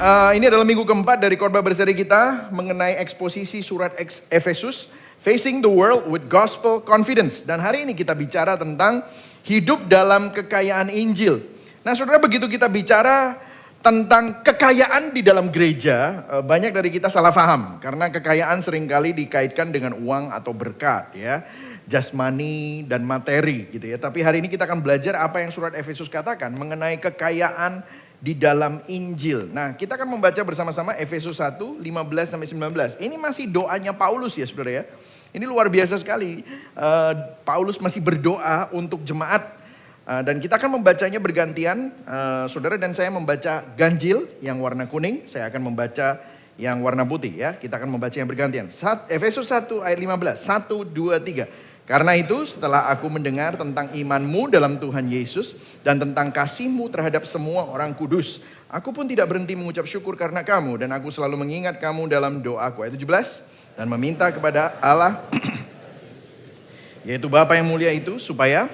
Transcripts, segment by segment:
Ini adalah minggu keempat dari khotbah berseri kita mengenai eksposisi surat Efesus, Facing the World with Gospel Confidence. Dan hari ini kita bicara tentang hidup dalam kekayaan Injil. Nah saudara, begitu kita bicara tentang kekayaan di dalam gereja, banyak dari kita salah paham. Karena kekayaan seringkali dikaitkan dengan uang atau berkat, ya, jasmani dan materi gitu ya. Tapi hari ini kita akan belajar apa yang surat Efesus katakan mengenai kekayaan di dalam Injil. Nah, kita akan membaca bersama-sama Efesus 1, 15-19. Ini masih doanya Paulus ya saudara ya. Ini luar biasa sekali. Paulus masih berdoa untuk jemaat. Dan kita akan membacanya bergantian. Saudara dan saya membaca ganjil yang warna kuning. Saya akan membaca yang warna putih ya. Kita akan membaca yang bergantian. Efesus 1 ayat 15. 1, 2, 3. Karena itu setelah aku mendengar tentang imanmu dalam Tuhan Yesus dan tentang kasihmu terhadap semua orang kudus, aku pun tidak berhenti mengucap syukur karena kamu, dan aku selalu mengingat kamu dalam doaku. Ayat 17, dan meminta kepada Allah, yaitu Bapa yang mulia itu, supaya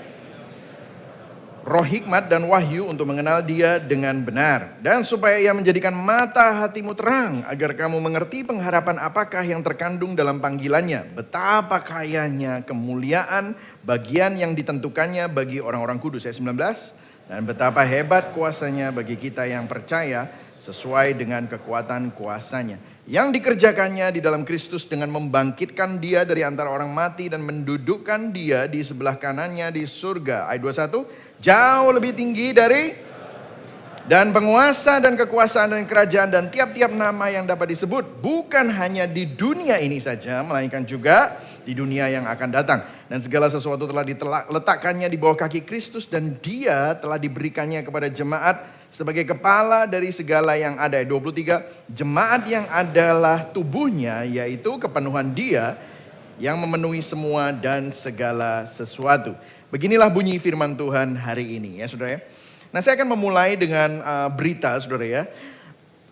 roh hikmat dan wahyu untuk mengenal Dia dengan benar, dan supaya Ia menjadikan mata hatimu terang, agar kamu mengerti pengharapan apakah yang terkandung dalam panggilannya, betapa kayanya kemuliaan bagian yang ditentukannya bagi orang-orang kudus. Ayat 19, dan betapa hebat kuasanya bagi kita yang percaya sesuai dengan kekuatan kuasanya yang dikerjakannya di dalam Kristus dengan membangkitkan Dia dari antara orang mati dan mendudukkan Dia di sebelah kanannya di surga. Ayat 21, jauh lebih tinggi dari dan penguasa dan kekuasaan dan kerajaan dan tiap-tiap nama yang dapat disebut, bukan hanya di dunia ini saja, melainkan juga di dunia yang akan datang. Dan segala sesuatu telah diletakkannya di bawah kaki Kristus, dan Dia telah diberikannya kepada jemaat sebagai kepala dari segala yang ada. 23, jemaat yang adalah tubuhnya, yaitu kepenuhan Dia yang memenuhi semua dan segala sesuatu. Beginilah bunyi firman Tuhan hari ini ya saudara ya. Nah saya akan memulai dengan berita saudara ya.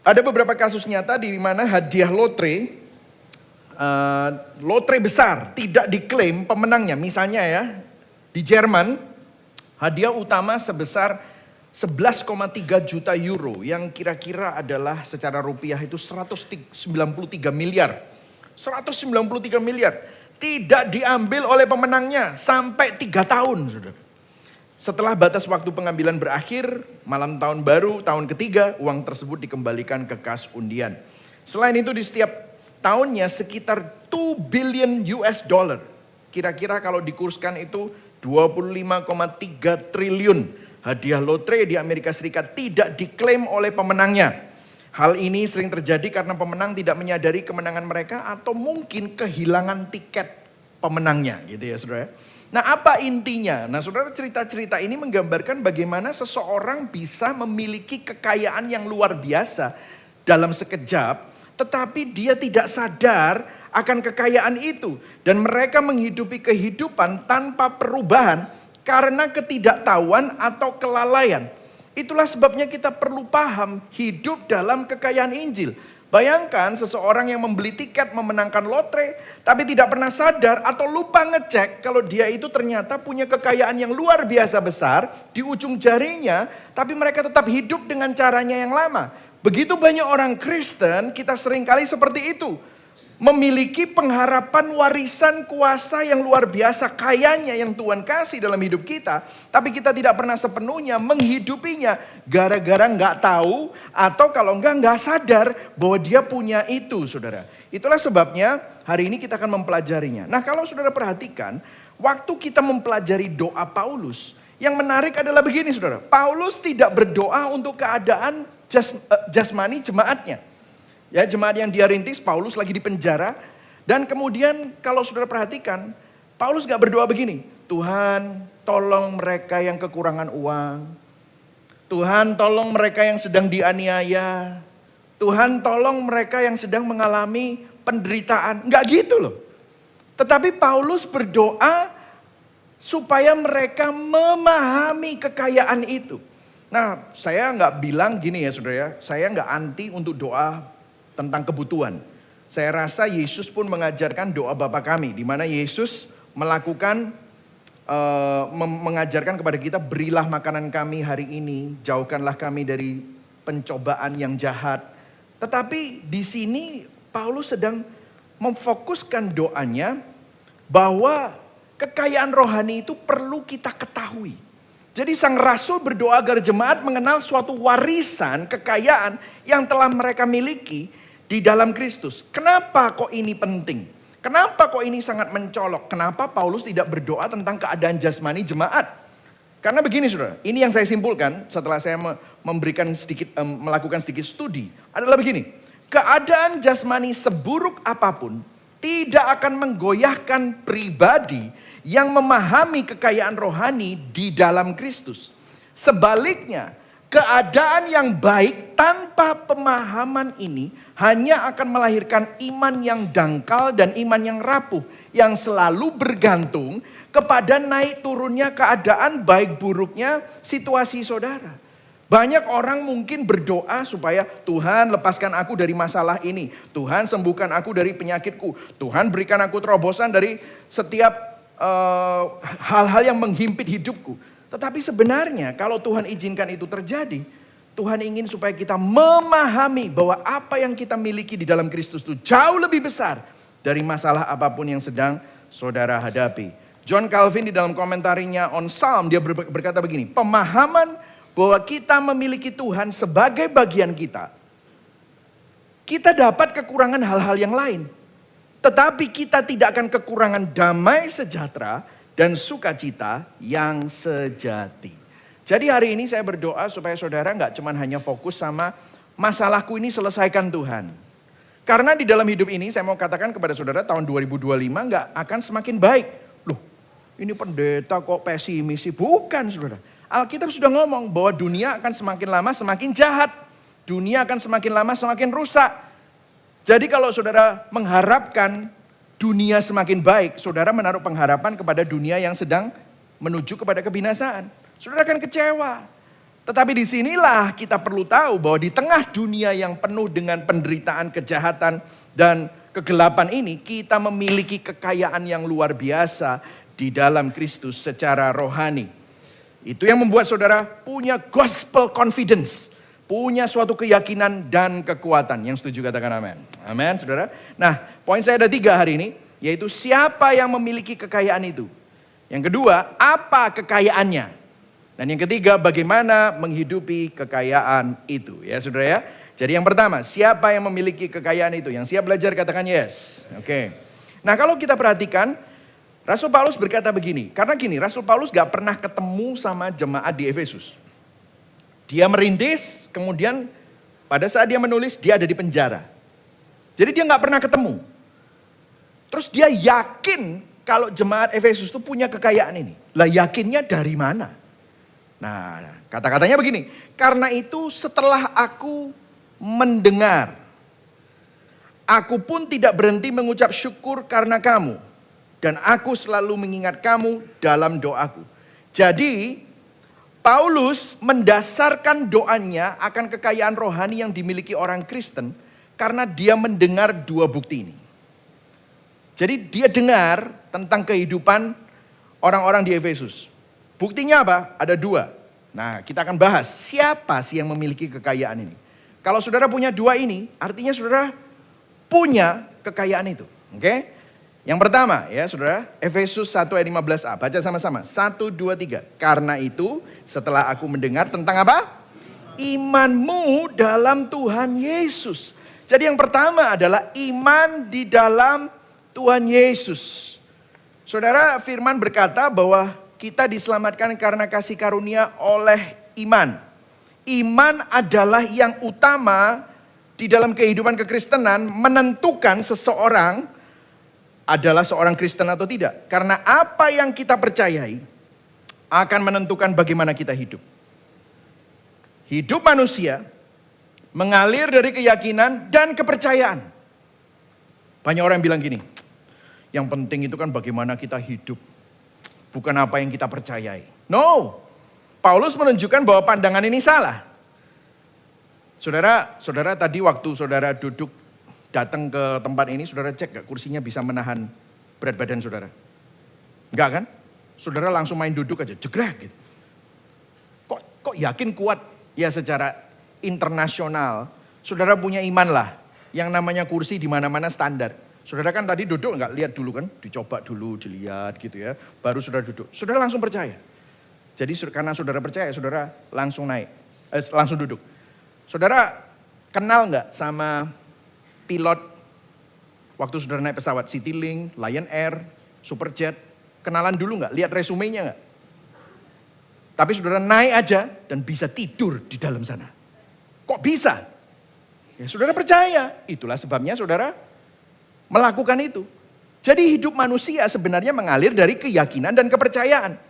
Ada beberapa kasus nyata di mana hadiah lotre besar tidak diklaim pemenangnya. Misalnya ya, di Jerman hadiah utama sebesar 11,3 juta euro yang kira-kira adalah secara rupiah itu 193 miliar. 193 miliar. Tidak diambil oleh pemenangnya sampai 3 tahun. Saudara. Setelah batas waktu pengambilan berakhir, malam tahun baru, tahun ketiga, uang tersebut dikembalikan ke kas undian. Selain itu di setiap tahunnya sekitar 2 billion US dollar. Kira-kira kalau dikurskan itu 25,3 triliun. Hadiah lotre di Amerika Serikat tidak diklaim oleh pemenangnya. Hal ini sering terjadi karena pemenang tidak menyadari kemenangan mereka atau mungkin kehilangan tiket pemenangnya gitu ya saudara. Nah apa intinya? Nah saudara, cerita-cerita ini menggambarkan bagaimana seseorang bisa memiliki kekayaan yang luar biasa dalam sekejap, tetapi dia tidak sadar akan kekayaan itu. Dan mereka menghidupi kehidupan tanpa perubahan karena ketidaktahuan atau kelalaian. Itulah sebabnya kita perlu paham hidup dalam kekayaan Injil. Bayangkan seseorang yang membeli tiket memenangkan lotre, tapi tidak pernah sadar atau lupa ngecek kalau dia itu ternyata punya kekayaan yang luar biasa besar di ujung jarinya, tapi mereka tetap hidup dengan caranya yang lama. Begitu banyak orang Kristen, kita seringkali seperti itu. Memiliki pengharapan warisan kuasa yang luar biasa kayanya yang Tuhan kasih dalam hidup kita. Tapi kita tidak pernah sepenuhnya menghidupinya. Gara-gara gak tahu atau kalau gak sadar bahwa dia punya itu saudara. Itulah sebabnya hari ini kita akan mempelajarinya. Nah kalau saudara perhatikan, waktu kita mempelajari doa Paulus, yang menarik adalah begini saudara. Paulus tidak berdoa untuk keadaan jasmani jemaatnya. Ya, jemaat yang dia rintis, Paulus lagi di penjara. Dan kemudian kalau saudara perhatikan, Paulus gak berdoa begini. Tuhan tolong mereka yang kekurangan uang. Tuhan tolong mereka yang sedang dianiaya. Tuhan tolong mereka yang sedang mengalami penderitaan. Gak gitu loh. Tetapi Paulus berdoa supaya mereka memahami kekayaan itu. Nah saya gak bilang gini ya saudara ya. Saya gak anti untuk doa tentang kebutuhan. Saya rasa Yesus pun mengajarkan doa Bapa kami, di mana Yesus melakukan mengajarkan kepada kita, berilah makanan kami hari ini, jauhkanlah kami dari pencobaan yang jahat. Tetapi di sini Paulus sedang memfokuskan doanya bahwa kekayaan rohani itu perlu kita ketahui. Jadi sang rasul berdoa agar jemaat mengenal suatu warisan kekayaan yang telah mereka miliki di dalam Kristus. Kenapa kok ini penting? Kenapa kok ini sangat mencolok? Kenapa Paulus tidak berdoa tentang keadaan jasmani jemaat? Karena begini saudara, ini yang saya simpulkan setelah saya melakukan sedikit studi. Adalah begini, keadaan jasmani seburuk apapun tidak akan menggoyahkan pribadi yang memahami kekayaan rohani di dalam Kristus. Sebaliknya, keadaan yang baik tanpa pemahaman ini hanya akan melahirkan iman yang dangkal dan iman yang rapuh. Yang selalu bergantung kepada naik turunnya keadaan baik buruknya situasi saudara. Banyak orang mungkin berdoa supaya Tuhan lepaskan aku dari masalah ini. Tuhan sembuhkan aku dari penyakitku. Tuhan berikan aku terobosan dari setiap hal-hal yang menghimpit hidupku. Tetapi sebenarnya kalau Tuhan izinkan itu terjadi, Tuhan ingin supaya kita memahami bahwa apa yang kita miliki di dalam Kristus itu jauh lebih besar dari masalah apapun yang sedang saudara hadapi. John Calvin di dalam komentarinya on Psalm dia berkata begini, pemahaman bahwa kita memiliki Tuhan sebagai bagian kita dapat kekurangan hal-hal yang lain. Tetapi kita tidak akan kekurangan damai sejahtera dan sukacita yang sejati. Jadi hari ini saya berdoa supaya saudara nggak cuma hanya fokus sama masalahku ini selesaikan Tuhan. Karena di dalam hidup ini saya mau katakan kepada saudara tahun 2025 nggak akan semakin baik. Loh ini pendeta kok pesimis sih? Bukan saudara. Alkitab sudah ngomong bahwa dunia akan semakin lama semakin jahat. Dunia akan semakin lama semakin rusak. Jadi kalau saudara mengharapkan dunia semakin baik, saudara menaruh pengharapan kepada dunia yang sedang menuju kepada kebinasaan. Saudara akan kecewa. Tetapi disinilah kita perlu tahu bahwa di tengah dunia yang penuh dengan penderitaan, kejahatan, dan kegelapan ini, kita memiliki kekayaan yang luar biasa di dalam Kristus secara rohani. Itu yang membuat saudara punya gospel confidence. Punya suatu keyakinan dan kekuatan. Yang setuju katakan amin. Amin saudara. Nah poin saya ada 3 hari ini. Yaitu siapa yang memiliki kekayaan itu. Yang kedua apa kekayaannya. Dan yang ketiga bagaimana menghidupi kekayaan itu. Ya saudara ya. Jadi yang pertama siapa yang memiliki kekayaan itu. Yang siap belajar katakan yes. Oke. Nah kalau kita perhatikan. Rasul Paulus berkata begini. Karena gini Rasul Paulus gak pernah ketemu sama jemaat di Efesus. Dia merintis, kemudian pada saat dia menulis dia ada di penjara. Jadi dia gak pernah ketemu. Terus dia yakin kalau jemaat Efesus itu punya kekayaan ini. Lah yakinnya dari mana? Nah kata-katanya begini. Karena itu setelah aku mendengar. Aku pun tidak berhenti mengucap syukur karena kamu. Dan aku selalu mengingat kamu dalam doaku. Jadi Paulus mendasarkan doanya akan kekayaan rohani yang dimiliki orang Kristen karena dia mendengar 2 bukti ini. Jadi dia dengar tentang kehidupan orang-orang di Efesus. Buktinya apa? Ada 2. Nah kita akan bahas siapa sih yang memiliki kekayaan ini. Kalau saudara punya 2 ini artinya saudara punya kekayaan itu. Oke? Yang pertama ya saudara, Efesus 1 ayat 15a. Baca sama-sama. 1, 2, 3. Karena itu setelah aku mendengar tentang apa? Imanmu dalam Tuhan Yesus. Jadi yang pertama adalah iman di dalam Tuhan Yesus. Saudara firman berkata bahwa kita diselamatkan karena kasih karunia oleh iman. Iman adalah yang utama di dalam kehidupan kekristenan menentukan seseorang adalah seorang Kristen atau tidak. Karena apa yang kita percayai akan menentukan bagaimana kita hidup. Hidup manusia mengalir dari keyakinan dan kepercayaan. Banyak orang yang bilang gini, yang penting itu kan bagaimana kita hidup. Bukan apa yang kita percayai. No, Paulus menunjukkan bahwa pandangan ini salah. Saudara tadi waktu saudara duduk datang ke tempat ini, saudara cek gak kursinya bisa menahan berat badan saudara? Enggak kan? Saudara langsung main duduk aja, jegrek gitu. Kok yakin kuat? Ya secara internasional, Saudara punya iman lah. Yang namanya kursi di mana-mana standar. Saudara kan tadi duduk nggak lihat dulu kan? Dicoba dulu, dilihat gitu ya. Baru saudara duduk. Saudara langsung percaya. Jadi karena saudara percaya, saudara langsung naik. Langsung duduk. Saudara kenal nggak sama pilot waktu saudara naik pesawat Citylink, Lion Air, Superjet? Kenalan dulu nggak? Lihat resumenya nggak? Tapi saudara naik aja dan bisa tidur di dalam sana. Kok bisa? Ya saudara percaya, itulah sebabnya saudara melakukan itu. Jadi hidup manusia sebenarnya mengalir dari keyakinan dan kepercayaan.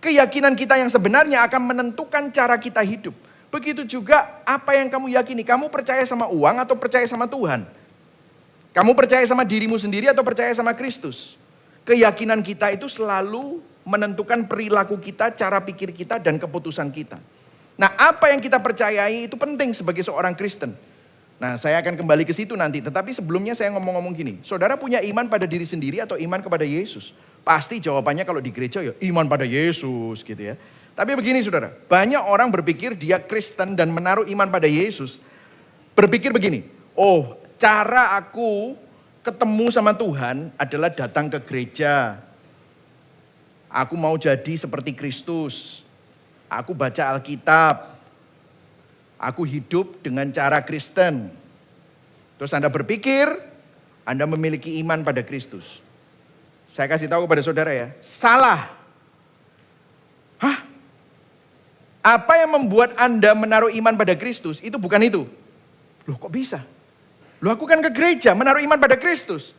Keyakinan kita yang sebenarnya akan menentukan cara kita hidup. Begitu juga apa yang kamu yakini. Kamu percaya sama uang atau percaya sama Tuhan? Kamu percaya sama dirimu sendiri atau percaya sama Kristus? Keyakinan kita itu selalu menentukan perilaku kita, cara pikir kita, dan keputusan kita. Nah, apa yang kita percayai itu penting sebagai seorang Kristen. Nah, saya akan kembali ke situ nanti. Tetapi sebelumnya saya ngomong-ngomong gini. Saudara punya iman pada diri sendiri atau iman kepada Yesus? Pasti jawabannya kalau di gereja ya iman pada Yesus gitu ya. Tapi begini saudara, banyak orang berpikir dia Kristen dan menaruh iman pada Yesus. Berpikir begini, oh cara aku ketemu sama Tuhan adalah datang ke gereja. Aku mau jadi seperti Kristus. Aku baca Alkitab. Aku hidup dengan cara Kristen. Terus Anda berpikir, Anda memiliki iman pada Kristus. Saya kasih tahu kepada saudara ya, salah. Hah? Apa yang membuat Anda menaruh iman pada Kristus, itu bukan itu. Loh kok bisa? Loh aku kan ke gereja, menaruh iman pada Kristus.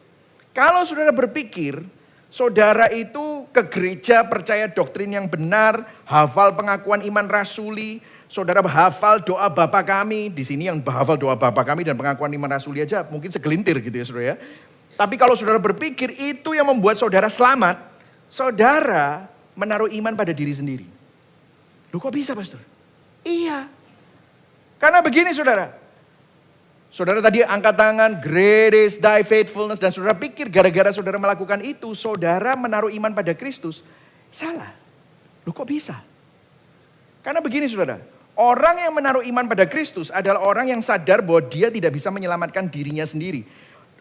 Kalau saudara berpikir, saudara itu ke gereja percaya doktrin yang benar, hafal pengakuan iman rasuli, saudara hafal doa Bapa kami. Di sini yang hafal doa Bapa kami dan pengakuan iman rasuli aja mungkin segelintir gitu ya saudara ya. Tapi kalau saudara berpikir itu yang membuat saudara selamat, saudara menaruh iman pada diri sendiri. Loh kok bisa pastor? Iya. Karena begini saudara. Saudara tadi angkat tangan, great is thy faithfulness. Dan saudara pikir gara-gara saudara melakukan itu, saudara menaruh iman pada Kristus. Salah. Loh kok bisa? Karena begini saudara. Orang yang menaruh iman pada Kristus adalah orang yang sadar bahwa dia tidak bisa menyelamatkan dirinya sendiri.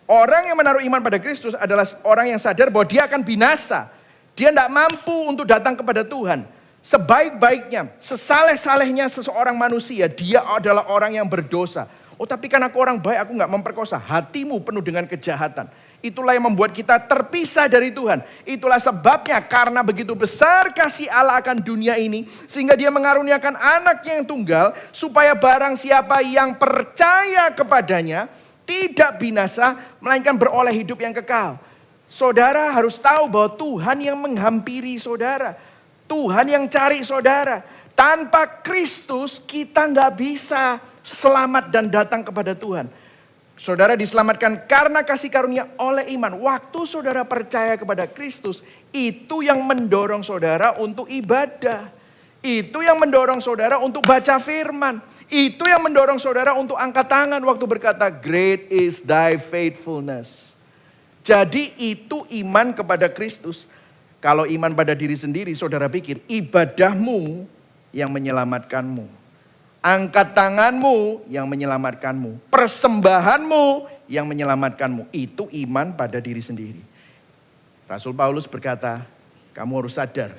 Orang yang menaruh iman pada Kristus adalah orang yang sadar bahwa dia akan binasa. Dia tidak mampu untuk datang kepada Tuhan. Sebaik-baiknya, sesaleh-salehnya seseorang manusia, dia adalah orang yang berdosa. Oh tapi kan aku orang baik, aku gak memperkosa. Hatimu penuh dengan kejahatan. Itulah yang membuat kita terpisah dari Tuhan. Itulah sebabnya karena begitu besar kasih Allah akan dunia ini. Sehingga dia mengaruniakan anaknya yang tunggal. Supaya barang siapa yang percaya kepadanya tidak binasa, melainkan beroleh hidup yang kekal. Saudara harus tahu bahwa Tuhan yang menghampiri saudara. Tuhan yang cari saudara. Tanpa Kristus kita gak bisa selamat dan datang kepada Tuhan. Saudara diselamatkan karena kasih karunia oleh iman. Waktu saudara percaya kepada Kristus, itu yang mendorong saudara untuk ibadah. Itu yang mendorong saudara untuk baca firman. Itu yang mendorong saudara untuk angkat tangan waktu berkata, great is thy faithfulness. Jadi itu iman kepada Kristus. Kalau iman pada diri sendiri, saudara pikir ibadahmu yang menyelamatkanmu. Angkat tanganmu yang menyelamatkanmu. Persembahanmu yang menyelamatkanmu. Itu iman pada diri sendiri. Rasul Paulus berkata, kamu harus sadar.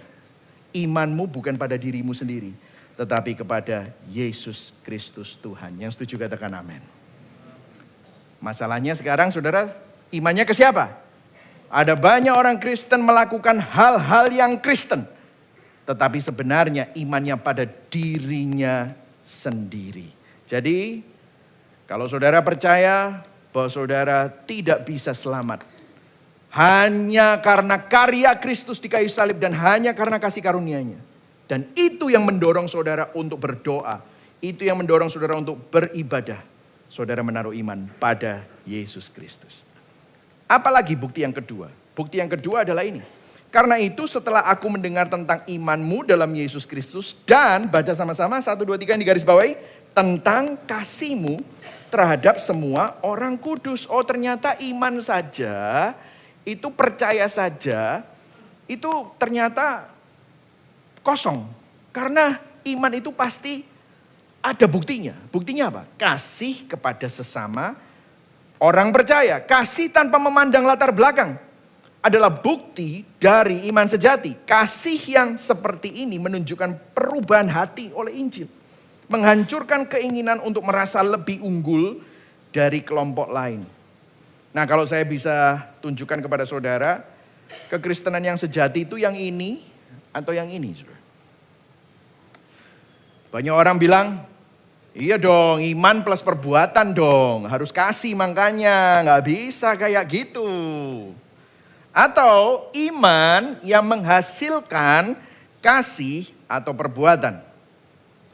Imanmu bukan pada dirimu sendiri. Tetapi kepada Yesus Kristus Tuhan. Yang setuju katakan amin. Masalahnya sekarang saudara, imannya ke siapa? Ada banyak orang Kristen melakukan hal-hal yang Kristen. Tetapi sebenarnya imannya pada dirinya sendiri. Jadi kalau saudara percaya bahwa saudara tidak bisa selamat hanya karena karya Kristus di kayu salib dan hanya karena kasih karunia-Nya. Dan itu yang mendorong saudara untuk berdoa. Itu yang mendorong saudara untuk beribadah. Saudara menaruh iman pada Yesus Kristus. Apalagi bukti yang kedua? Bukti yang kedua adalah ini. Karena itu setelah aku mendengar tentang imanmu dalam Yesus Kristus. Dan baca sama-sama 1, 2, 3 yang digaris bawahi. Tentang kasihmu terhadap semua orang kudus. Oh ternyata iman saja, itu percaya saja, itu ternyata kosong. Karena iman itu pasti Ada buktinya. Buktinya apa? Kasih kepada sesama orang percaya. Kasih tanpa memandang latar belakang adalah bukti dari iman sejati. Kasih yang seperti ini menunjukkan perubahan hati oleh Injil. Menghancurkan keinginan untuk merasa lebih unggul dari kelompok lain. Nah, kalau saya bisa tunjukkan kepada saudara, kekristenan yang sejati itu yang ini atau yang ini, saudara. Banyak orang bilang, iya dong, iman plus perbuatan dong. Harus kasih makanya, nggak bisa kayak gitu. Atau iman yang menghasilkan kasih atau perbuatan.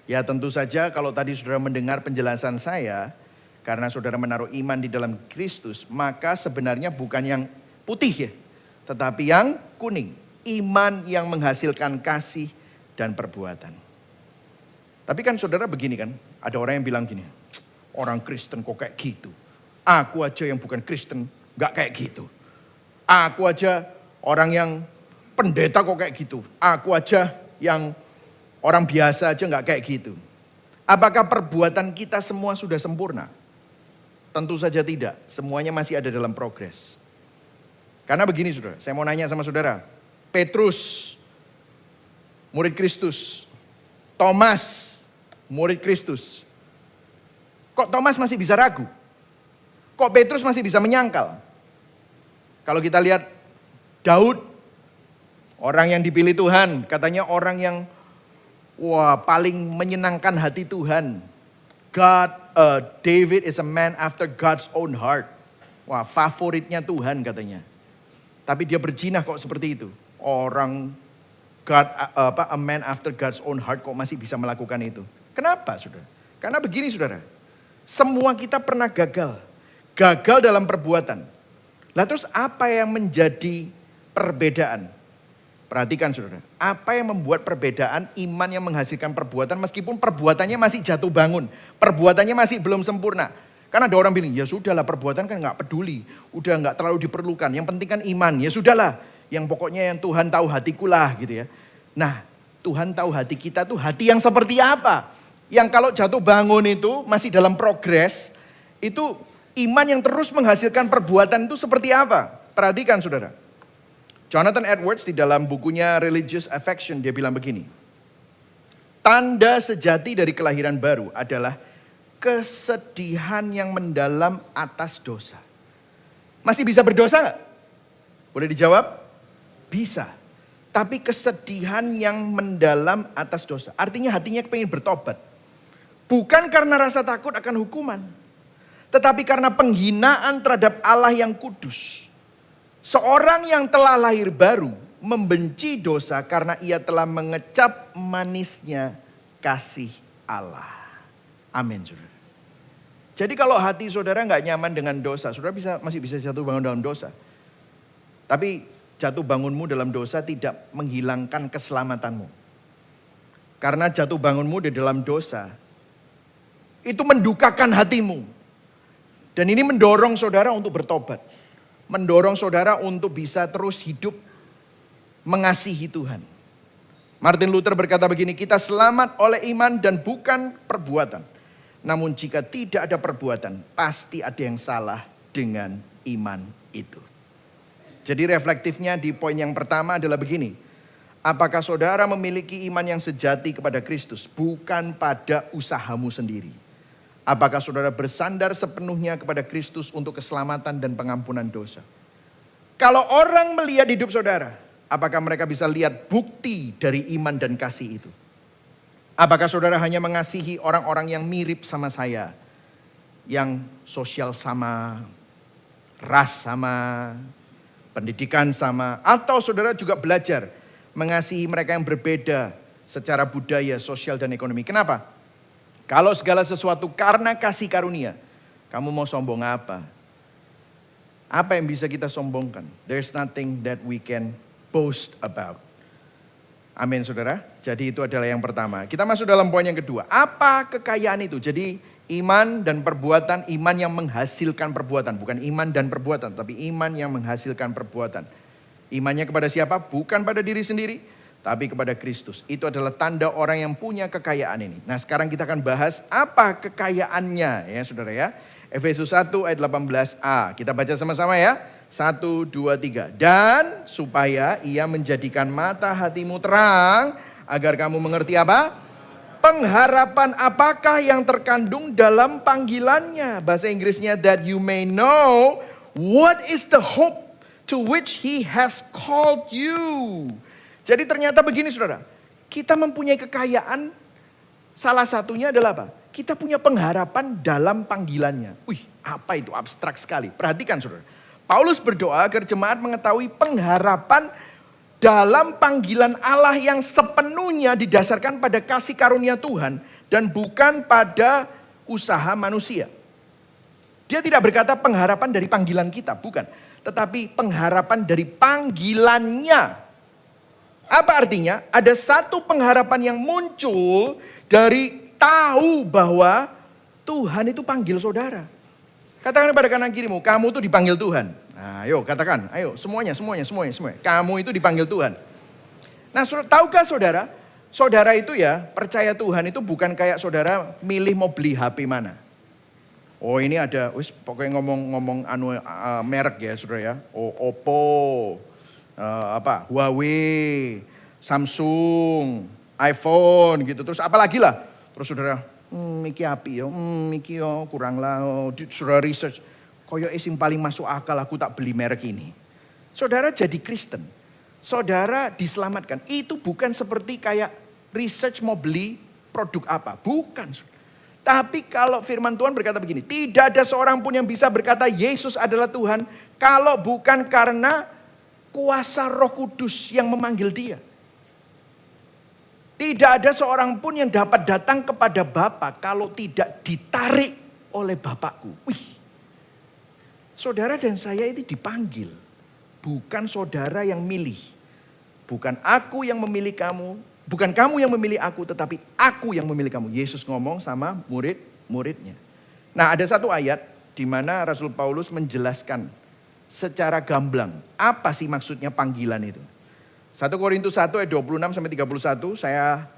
Ya tentu saja kalau tadi saudara mendengar penjelasan saya, karena saudara menaruh iman di dalam Kristus, maka sebenarnya bukan yang putih ya, tetapi yang kuning. Iman yang menghasilkan kasih dan perbuatan. Tapi kan saudara begini kan, ada orang yang bilang gini, orang Kristen kok kayak gitu. Aku aja yang bukan Kristen gak kayak gitu. Aku aja orang yang pendeta kok kayak gitu. Aku aja yang orang biasa aja gak kayak gitu. Apakah perbuatan kita semua sudah sempurna? Tentu saja tidak, semuanya masih ada dalam progres. Karena begini saudara, saya mau nanya sama saudara. Petrus, murid Kristus. Thomas, murid Kristus. Kok Thomas masih bisa ragu? Kok Petrus masih bisa menyangkal? Kalau kita lihat Daud, orang yang dipilih Tuhan, katanya orang yang paling menyenangkan hati Tuhan. David is a man after God's own heart. Wah, favoritnya Tuhan katanya. Tapi dia berzina kok seperti itu. Orang a man after God's own heart kok masih bisa melakukan itu. Kenapa saudara? Karena begini saudara, semua kita pernah gagal. Gagal dalam perbuatan. Lah terus apa yang menjadi perbedaan? Perhatikan saudara, apa yang membuat perbedaan iman yang menghasilkan perbuatan meskipun perbuatannya masih jatuh bangun. Perbuatannya masih belum sempurna. Karena ada orang bilang, ya sudahlah perbuatan kan gak peduli. Udah gak terlalu diperlukan, yang penting kan iman. Ya sudahlah, yang pokoknya yang Tuhan tahu hatiku lah gitu ya. Nah Tuhan tahu hati kita tuh hati yang seperti apa. Yang kalau jatuh bangun itu masih dalam progres, itu iman yang terus menghasilkan perbuatan itu seperti apa? Perhatikan saudara. Jonathan Edwards di dalam bukunya Religious Affection dia bilang begini. Tanda sejati dari kelahiran baru adalah kesedihan yang mendalam atas dosa. Masih bisa berdosa gak? Boleh dijawab? Bisa. Tapi kesedihan yang mendalam atas dosa. Artinya hatinya pengen bertobat. Bukan karena rasa takut akan hukuman. Tetapi karena penghinaan terhadap Allah yang kudus. Seorang yang telah lahir baru membenci dosa karena ia telah mengecap manisnya kasih Allah. Amin saudara. Jadi kalau hati saudara gak nyaman dengan dosa, saudara masih bisa jatuh bangun dalam dosa. Tapi jatuh bangunmu dalam dosa tidak menghilangkan keselamatanmu. Karena jatuh bangunmu di dalam dosa, itu mendukakan hatimu. Dan ini mendorong saudara untuk bertobat. Mendorong saudara untuk bisa terus hidup mengasihi Tuhan. Martin Luther berkata begini, kita selamat oleh iman dan bukan perbuatan. Namun jika tidak ada perbuatan, pasti ada yang salah dengan iman itu. Jadi reflektifnya di poin yang pertama adalah begini. Apakah saudara memiliki iman yang sejati kepada Kristus? Bukan pada usahamu sendiri. Apakah saudara bersandar sepenuhnya kepada Kristus untuk keselamatan dan pengampunan dosa? Kalau orang melihat hidup saudara, apakah mereka bisa lihat bukti dari iman dan kasih itu? Apakah saudara hanya mengasihi orang-orang yang mirip sama saya? Yang sosial sama, ras sama, pendidikan sama. Atau saudara juga belajar mengasihi mereka yang berbeda secara budaya, sosial, dan ekonomi. Kenapa? Kalau segala sesuatu karena kasih karunia, kamu mau sombong apa? Apa yang bisa kita sombongkan? There's nothing that we can boast about. Amin saudara. Jadi itu adalah yang pertama. Kita masuk dalam poin yang kedua. Apa kekayaan itu? Jadi iman dan perbuatan, iman yang menghasilkan perbuatan. Bukan iman dan perbuatan, tapi iman yang menghasilkan perbuatan. Imannya kepada siapa? Bukan pada diri sendiri, tapi kepada Kristus. Itu adalah tanda orang yang punya kekayaan ini. Nah sekarang kita akan bahas apa kekayaannya ya saudara ya. Efesus 1 ayat 18a. Kita baca sama-sama ya. 1, 2, 3. Dan supaya ia menjadikan mata hatimu terang, agar kamu mengerti apa? Pengharapan apakah yang terkandung dalam panggilannya. Bahasa Inggrisnya, that you may know what is the hope to which he has called you. Jadi ternyata begini saudara, kita mempunyai kekayaan, salah satunya adalah apa? Kita punya pengharapan dalam panggilannya. Wih, apa itu? Abstrak sekali. Perhatikan saudara. Paulus berdoa agar jemaat mengetahui pengharapan dalam panggilan Allah yang sepenuhnya didasarkan pada kasih karunia Tuhan dan bukan pada usaha manusia. Dia tidak berkata pengharapan dari panggilan kita, bukan. Tetapi pengharapan dari panggilannya. Apa artinya? Ada satu pengharapan yang muncul dari tahu bahwa Tuhan itu panggil saudara. Katakan kepada kanan kirimu, kamu itu dipanggil Tuhan. Nah, ayo katakan, ayo semuanya. Kamu itu dipanggil Tuhan. Nah, tahukah saudara? Saudara itu ya percaya Tuhan itu bukan kayak saudara milih mau beli HP mana. Oh ini ada, pokoknya ngomong merek ya saudara ya. Oh, Oppo, Huawei, Samsung, iPhone gitu. Terus apalagi lah. Terus saudara, iki api ya, iki yo kurang lah. Saudara research, koyo sing paling masuk akal aku tak beli merek ini. Saudara jadi Kristen, saudara diselamatkan. Itu bukan seperti kayak research mau beli produk apa, bukan. Tapi kalau firman Tuhan berkata begini, tidak ada seorang pun yang bisa berkata Yesus adalah Tuhan kalau bukan karena kuasa Roh Kudus yang memanggil dia. Tidak ada seorang pun yang dapat datang kepada Bapa kalau tidak ditarik oleh Bapakku. Wih, saudara dan saya itu dipanggil. Bukan saudara yang milih. Bukan aku yang memilih kamu. Bukan kamu yang memilih aku, tetapi aku yang memilih kamu. Yesus ngomong sama murid-muridnya. Nah ada satu ayat di mana Rasul Paulus menjelaskan secara gamblang. Apa sih maksudnya panggilan itu? 1 Korintus 1 ayat 26 sampai 31 saya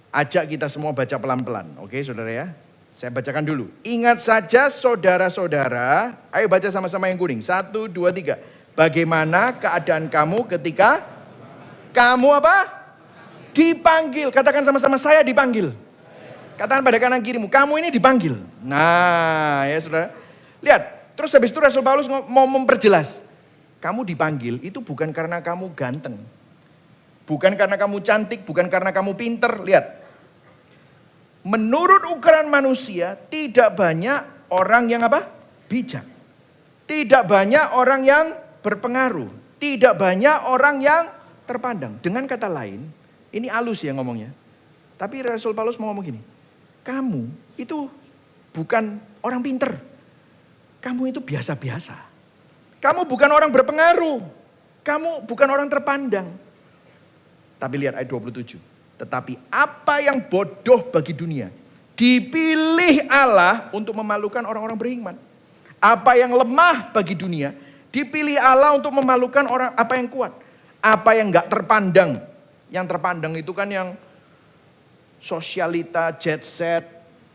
ajak kita semua baca pelan-pelan. Oke saudara ya. Saya bacakan dulu. Ingat saja saudara-saudara. Ayo baca sama-sama yang kuning. 1, 2, 3. Bagaimana keadaan kamu ketika kamu apa? Dipanggil. Katakan sama-sama, saya dipanggil. Katakan pada kanan kirimu, kamu ini dipanggil. Nah ya saudara. Lihat. Terus habis itu Rasul Paulus mau memperjelas. Kamu dipanggil itu bukan karena kamu ganteng. Bukan karena kamu cantik, bukan karena kamu pinter. Lihat. Menurut ukuran manusia tidak banyak orang yang apa? Bijak. Tidak banyak orang yang berpengaruh. Tidak banyak orang yang terpandang. Dengan kata lain, ini halus ya ngomongnya. Tapi Rasul Paulus mau ngomong gini. Kamu itu bukan orang pinter. Kamu itu biasa-biasa. Kamu bukan orang berpengaruh. Kamu bukan orang terpandang. Tapi lihat ayat 27. Tetapi apa yang bodoh bagi dunia dipilih Allah untuk memalukan orang-orang beriman. Apa yang lemah bagi dunia dipilih Allah untuk memalukan orang apa yang kuat. Apa yang gak terpandang. Yang terpandang itu kan yang sosialita, jet set,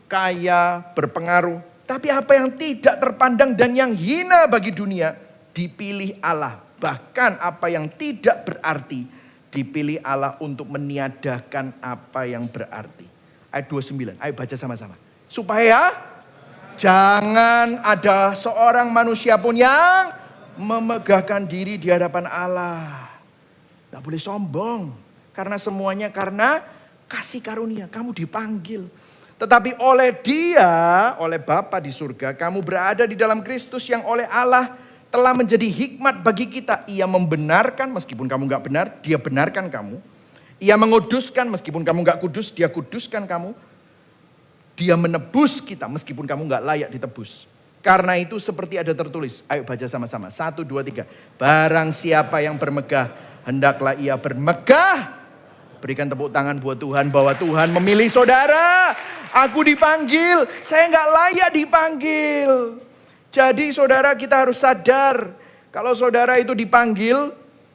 kaya, berpengaruh. Tapi apa yang tidak terpandang dan yang hina bagi dunia dipilih Allah. Bahkan apa yang tidak berarti dipilih Allah untuk meniadakan apa yang berarti. Ayat 29, ayo baca sama-sama. Supaya jangan ada seorang manusia pun yang memegahkan diri di hadapan Allah. Gak boleh sombong. Karena semuanya karena kasih karunia. Kamu dipanggil. Tetapi oleh Dia, oleh Bapa di surga, kamu berada di dalam Kristus yang oleh Allah telah menjadi hikmat bagi kita. Ia membenarkan meskipun kamu gak benar, Dia benarkan kamu. Ia menguduskan meskipun kamu gak kudus, Dia kuduskan kamu. Dia menebus kita meskipun kamu gak layak ditebus. Karena itu seperti ada tertulis. Ayo baca sama-sama. 1, 2, 3. Barang siapa yang bermegah, hendaklah ia bermegah. Berikan tepuk tangan buat Tuhan bahwa Tuhan memilih saudara. Aku dipanggil, saya gak layak dipanggil. Jadi saudara kita harus sadar, kalau saudara itu dipanggil,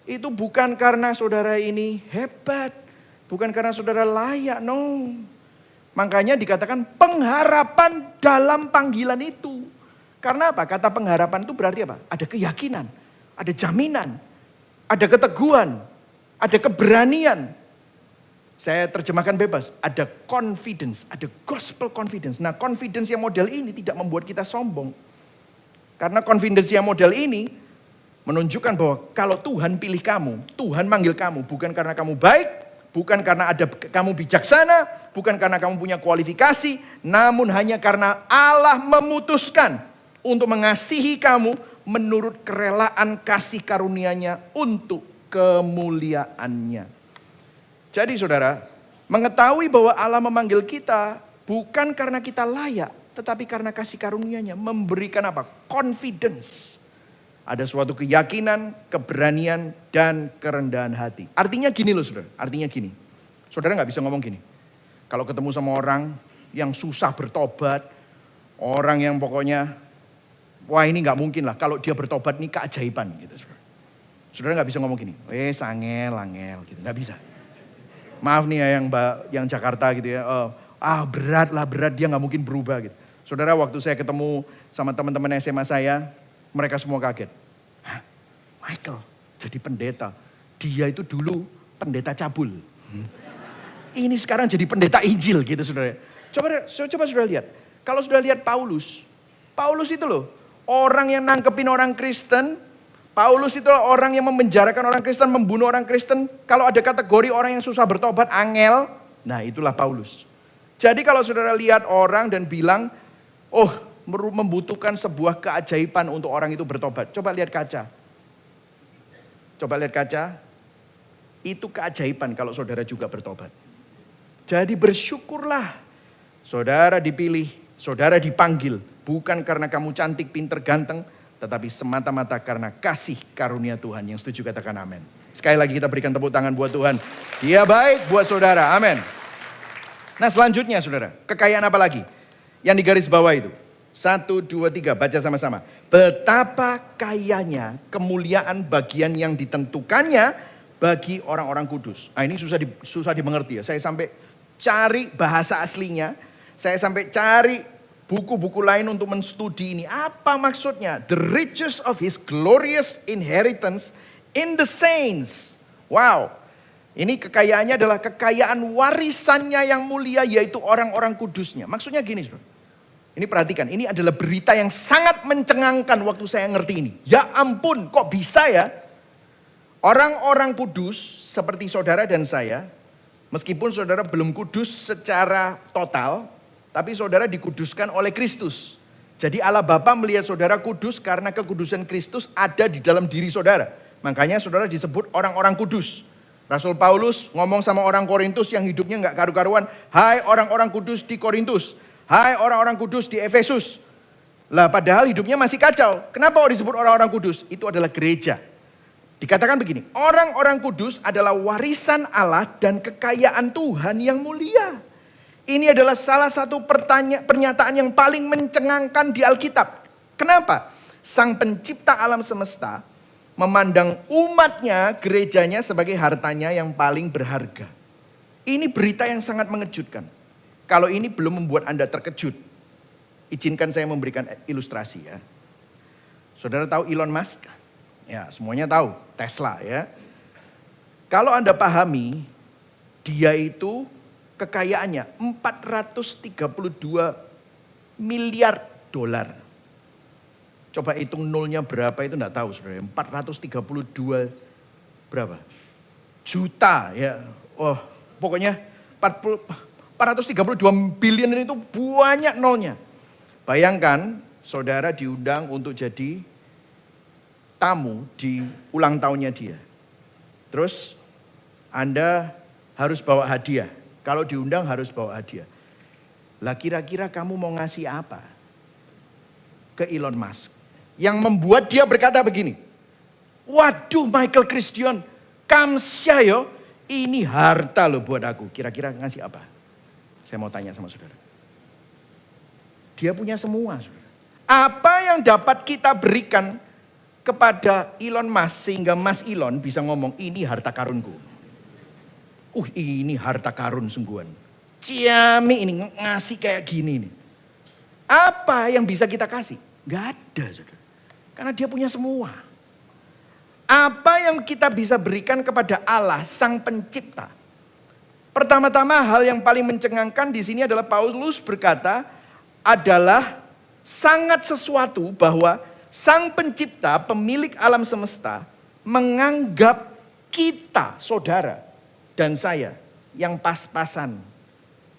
Itu bukan karena saudara ini hebat, bukan karena saudara layak, no. Makanya dikatakan pengharapan dalam panggilan itu. Karena apa? Kata pengharapan itu berarti apa? Ada keyakinan, ada jaminan, ada keteguhan, ada keberanian. Saya terjemahkan bebas, ada confidence, ada gospel confidence. Nah, confidence yang model ini tidak membuat kita sombong. Karena confidence yang model ini menunjukkan bahwa kalau Tuhan pilih kamu, Tuhan manggil kamu bukan karena kamu baik, bukan karena kamu bijaksana, bukan karena kamu punya kualifikasi, namun hanya karena Allah memutuskan untuk mengasihi kamu menurut kerelaan kasih karunia-Nya untuk kemuliaannya. Jadi saudara, mengetahui bahwa Allah memanggil kita bukan karena kita layak, tetapi karena kasih karunia-Nya memberikan apa? Confidence. Ada suatu keyakinan, keberanian, dan kerendahan hati. Artinya gini loh saudara, artinya gini. Saudara gak bisa ngomong gini. Kalau ketemu sama orang yang susah bertobat, orang yang pokoknya, wah ini gak mungkin lah. Kalau dia bertobat ini keajaiban gitu saudara. Saudara gak bisa ngomong gini, angel gitu, gak bisa. Maaf nih ya yang Jakarta gitu ya, berat dia gak mungkin berubah gitu. Saudara waktu saya ketemu sama teman-teman SMA saya, mereka semua kaget. Hah, Michael jadi pendeta. Dia itu dulu pendeta cabul. Ini sekarang jadi pendeta Injil gitu saudara. Coba saudara lihat. Kalau saudara lihat Paulus itu loh. Orang yang nangkepin orang Kristen. Paulus itu orang yang memenjarakan orang Kristen, membunuh orang Kristen. Kalau ada kategori orang yang susah bertobat, angel. Nah itulah Paulus. Jadi kalau saudara lihat orang dan bilang, membutuhkan sebuah keajaiban untuk orang itu bertobat. Coba lihat kaca. Itu keajaiban kalau saudara juga bertobat. Jadi bersyukurlah. Saudara dipilih, saudara dipanggil. Bukan karena kamu cantik, pinter, ganteng. Tetapi semata-mata karena kasih karunia Tuhan. Yang setuju katakan amin. Sekali lagi kita berikan tepuk tangan buat Tuhan. Dia baik buat saudara, amin. Nah selanjutnya saudara, kekayaan apa lagi? Yang di garis bawah itu. 1, 2, 3, baca sama-sama. Betapa kayanya kemuliaan bagian yang ditentukannya bagi orang-orang kudus. Nah ini susah dimengerti ya. Saya sampai cari bahasa aslinya. Saya sampai cari buku-buku lain untuk menstudi ini. Apa maksudnya? The riches of his glorious inheritance in the saints. Wow. Ini kekayaannya adalah kekayaan warisannya yang mulia yaitu orang-orang kudusnya. Maksudnya gini saudara. Ini perhatikan, ini adalah berita yang sangat mencengangkan waktu saya ngerti ini. Ya ampun, kok bisa ya? Orang-orang kudus seperti saudara dan saya, meskipun saudara belum kudus secara total, tapi saudara dikuduskan oleh Kristus. Jadi Allah Bapa melihat saudara kudus karena kekudusan Kristus ada di dalam diri saudara. Makanya saudara disebut orang-orang kudus. Rasul Paulus ngomong sama orang Korintus yang hidupnya gak karu-karuan. Hai orang-orang kudus di Korintus. Hai orang-orang kudus di Efesus. Lah padahal hidupnya masih kacau. Kenapa disebut orang-orang kudus? Itu adalah gereja. Dikatakan begini, orang-orang kudus adalah warisan Allah dan kekayaan Tuhan yang mulia. Ini adalah salah satu pernyataan yang paling mencengangkan di Alkitab. Kenapa? Sang pencipta alam semesta memandang umatnya, gerejanya sebagai hartanya yang paling berharga. Ini berita yang sangat mengejutkan. Kalau ini belum membuat Anda terkejut, izinkan saya memberikan ilustrasi ya. Saudara tahu Elon Musk? Ya, semuanya tahu. Tesla ya. Kalau Anda pahami, dia itu kekayaannya 432 miliar dolar. Coba hitung nolnya berapa itu enggak tahu saudara. 432 berapa? Juta ya. Oh, pokoknya 432 billion itu banyak nolnya. Bayangkan saudara diundang untuk jadi tamu di ulang tahunnya dia. Terus Anda harus bawa hadiah. Kalau diundang harus bawa hadiah. Lah kira-kira kamu mau ngasih apa ke Elon Musk? Yang membuat dia berkata begini. Waduh Michael Christian, kamsya yo, ini harta loh buat aku. Kira-kira ngasih apa? Saya mau tanya sama saudara. Dia punya semua saudara. Apa yang dapat kita berikan kepada Elon Musk sehingga Mas Elon bisa ngomong, ini harta karunku. Ini harta karun sungguhan. Ciami ini ngasih kayak gini nih. Apa yang bisa kita kasih? Gak ada, saudara. Karena dia punya semua. Apa yang kita bisa berikan kepada Allah, Sang Pencipta? Pertama-tama hal yang paling mencengangkan di sini adalah Paulus berkata adalah sangat sesuatu bahwa Sang Pencipta, pemilik alam semesta, menganggap kita, saudara dan saya, yang pas-pasan,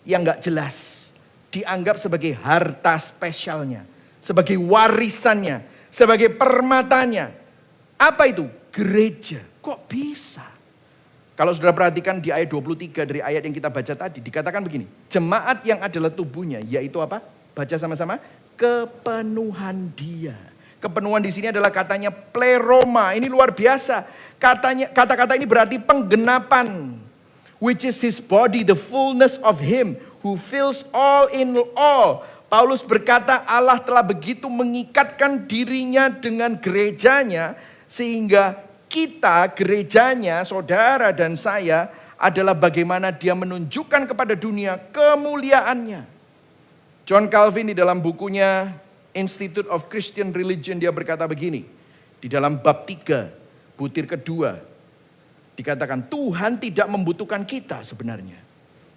yang gak jelas, dianggap sebagai harta spesialnya, sebagai warisannya, sebagai permatanya. Apa itu? Gereja. Kok bisa? Kalau saudara perhatikan di ayat 23 dari ayat yang kita baca tadi, dikatakan begini, jemaat yang adalah tubuhnya, yaitu apa? Baca sama-sama, kepenuhan dia. Kepenuhan di sini adalah katanya pleroma. Ini luar biasa. Kata-kata ini berarti penggenapan. Which is his body, the fullness of him who fills all in all. Paulus berkata Allah telah begitu mengikatkan dirinya dengan gerejanya. Sehingga kita, gerejanya, saudara dan saya adalah bagaimana dia menunjukkan kepada dunia kemuliaannya. John Calvin di dalam bukunya Institute of Christian Religion dia berkata begini. Di dalam bab 3, butir kedua. Dikatakan Tuhan tidak membutuhkan kita sebenarnya.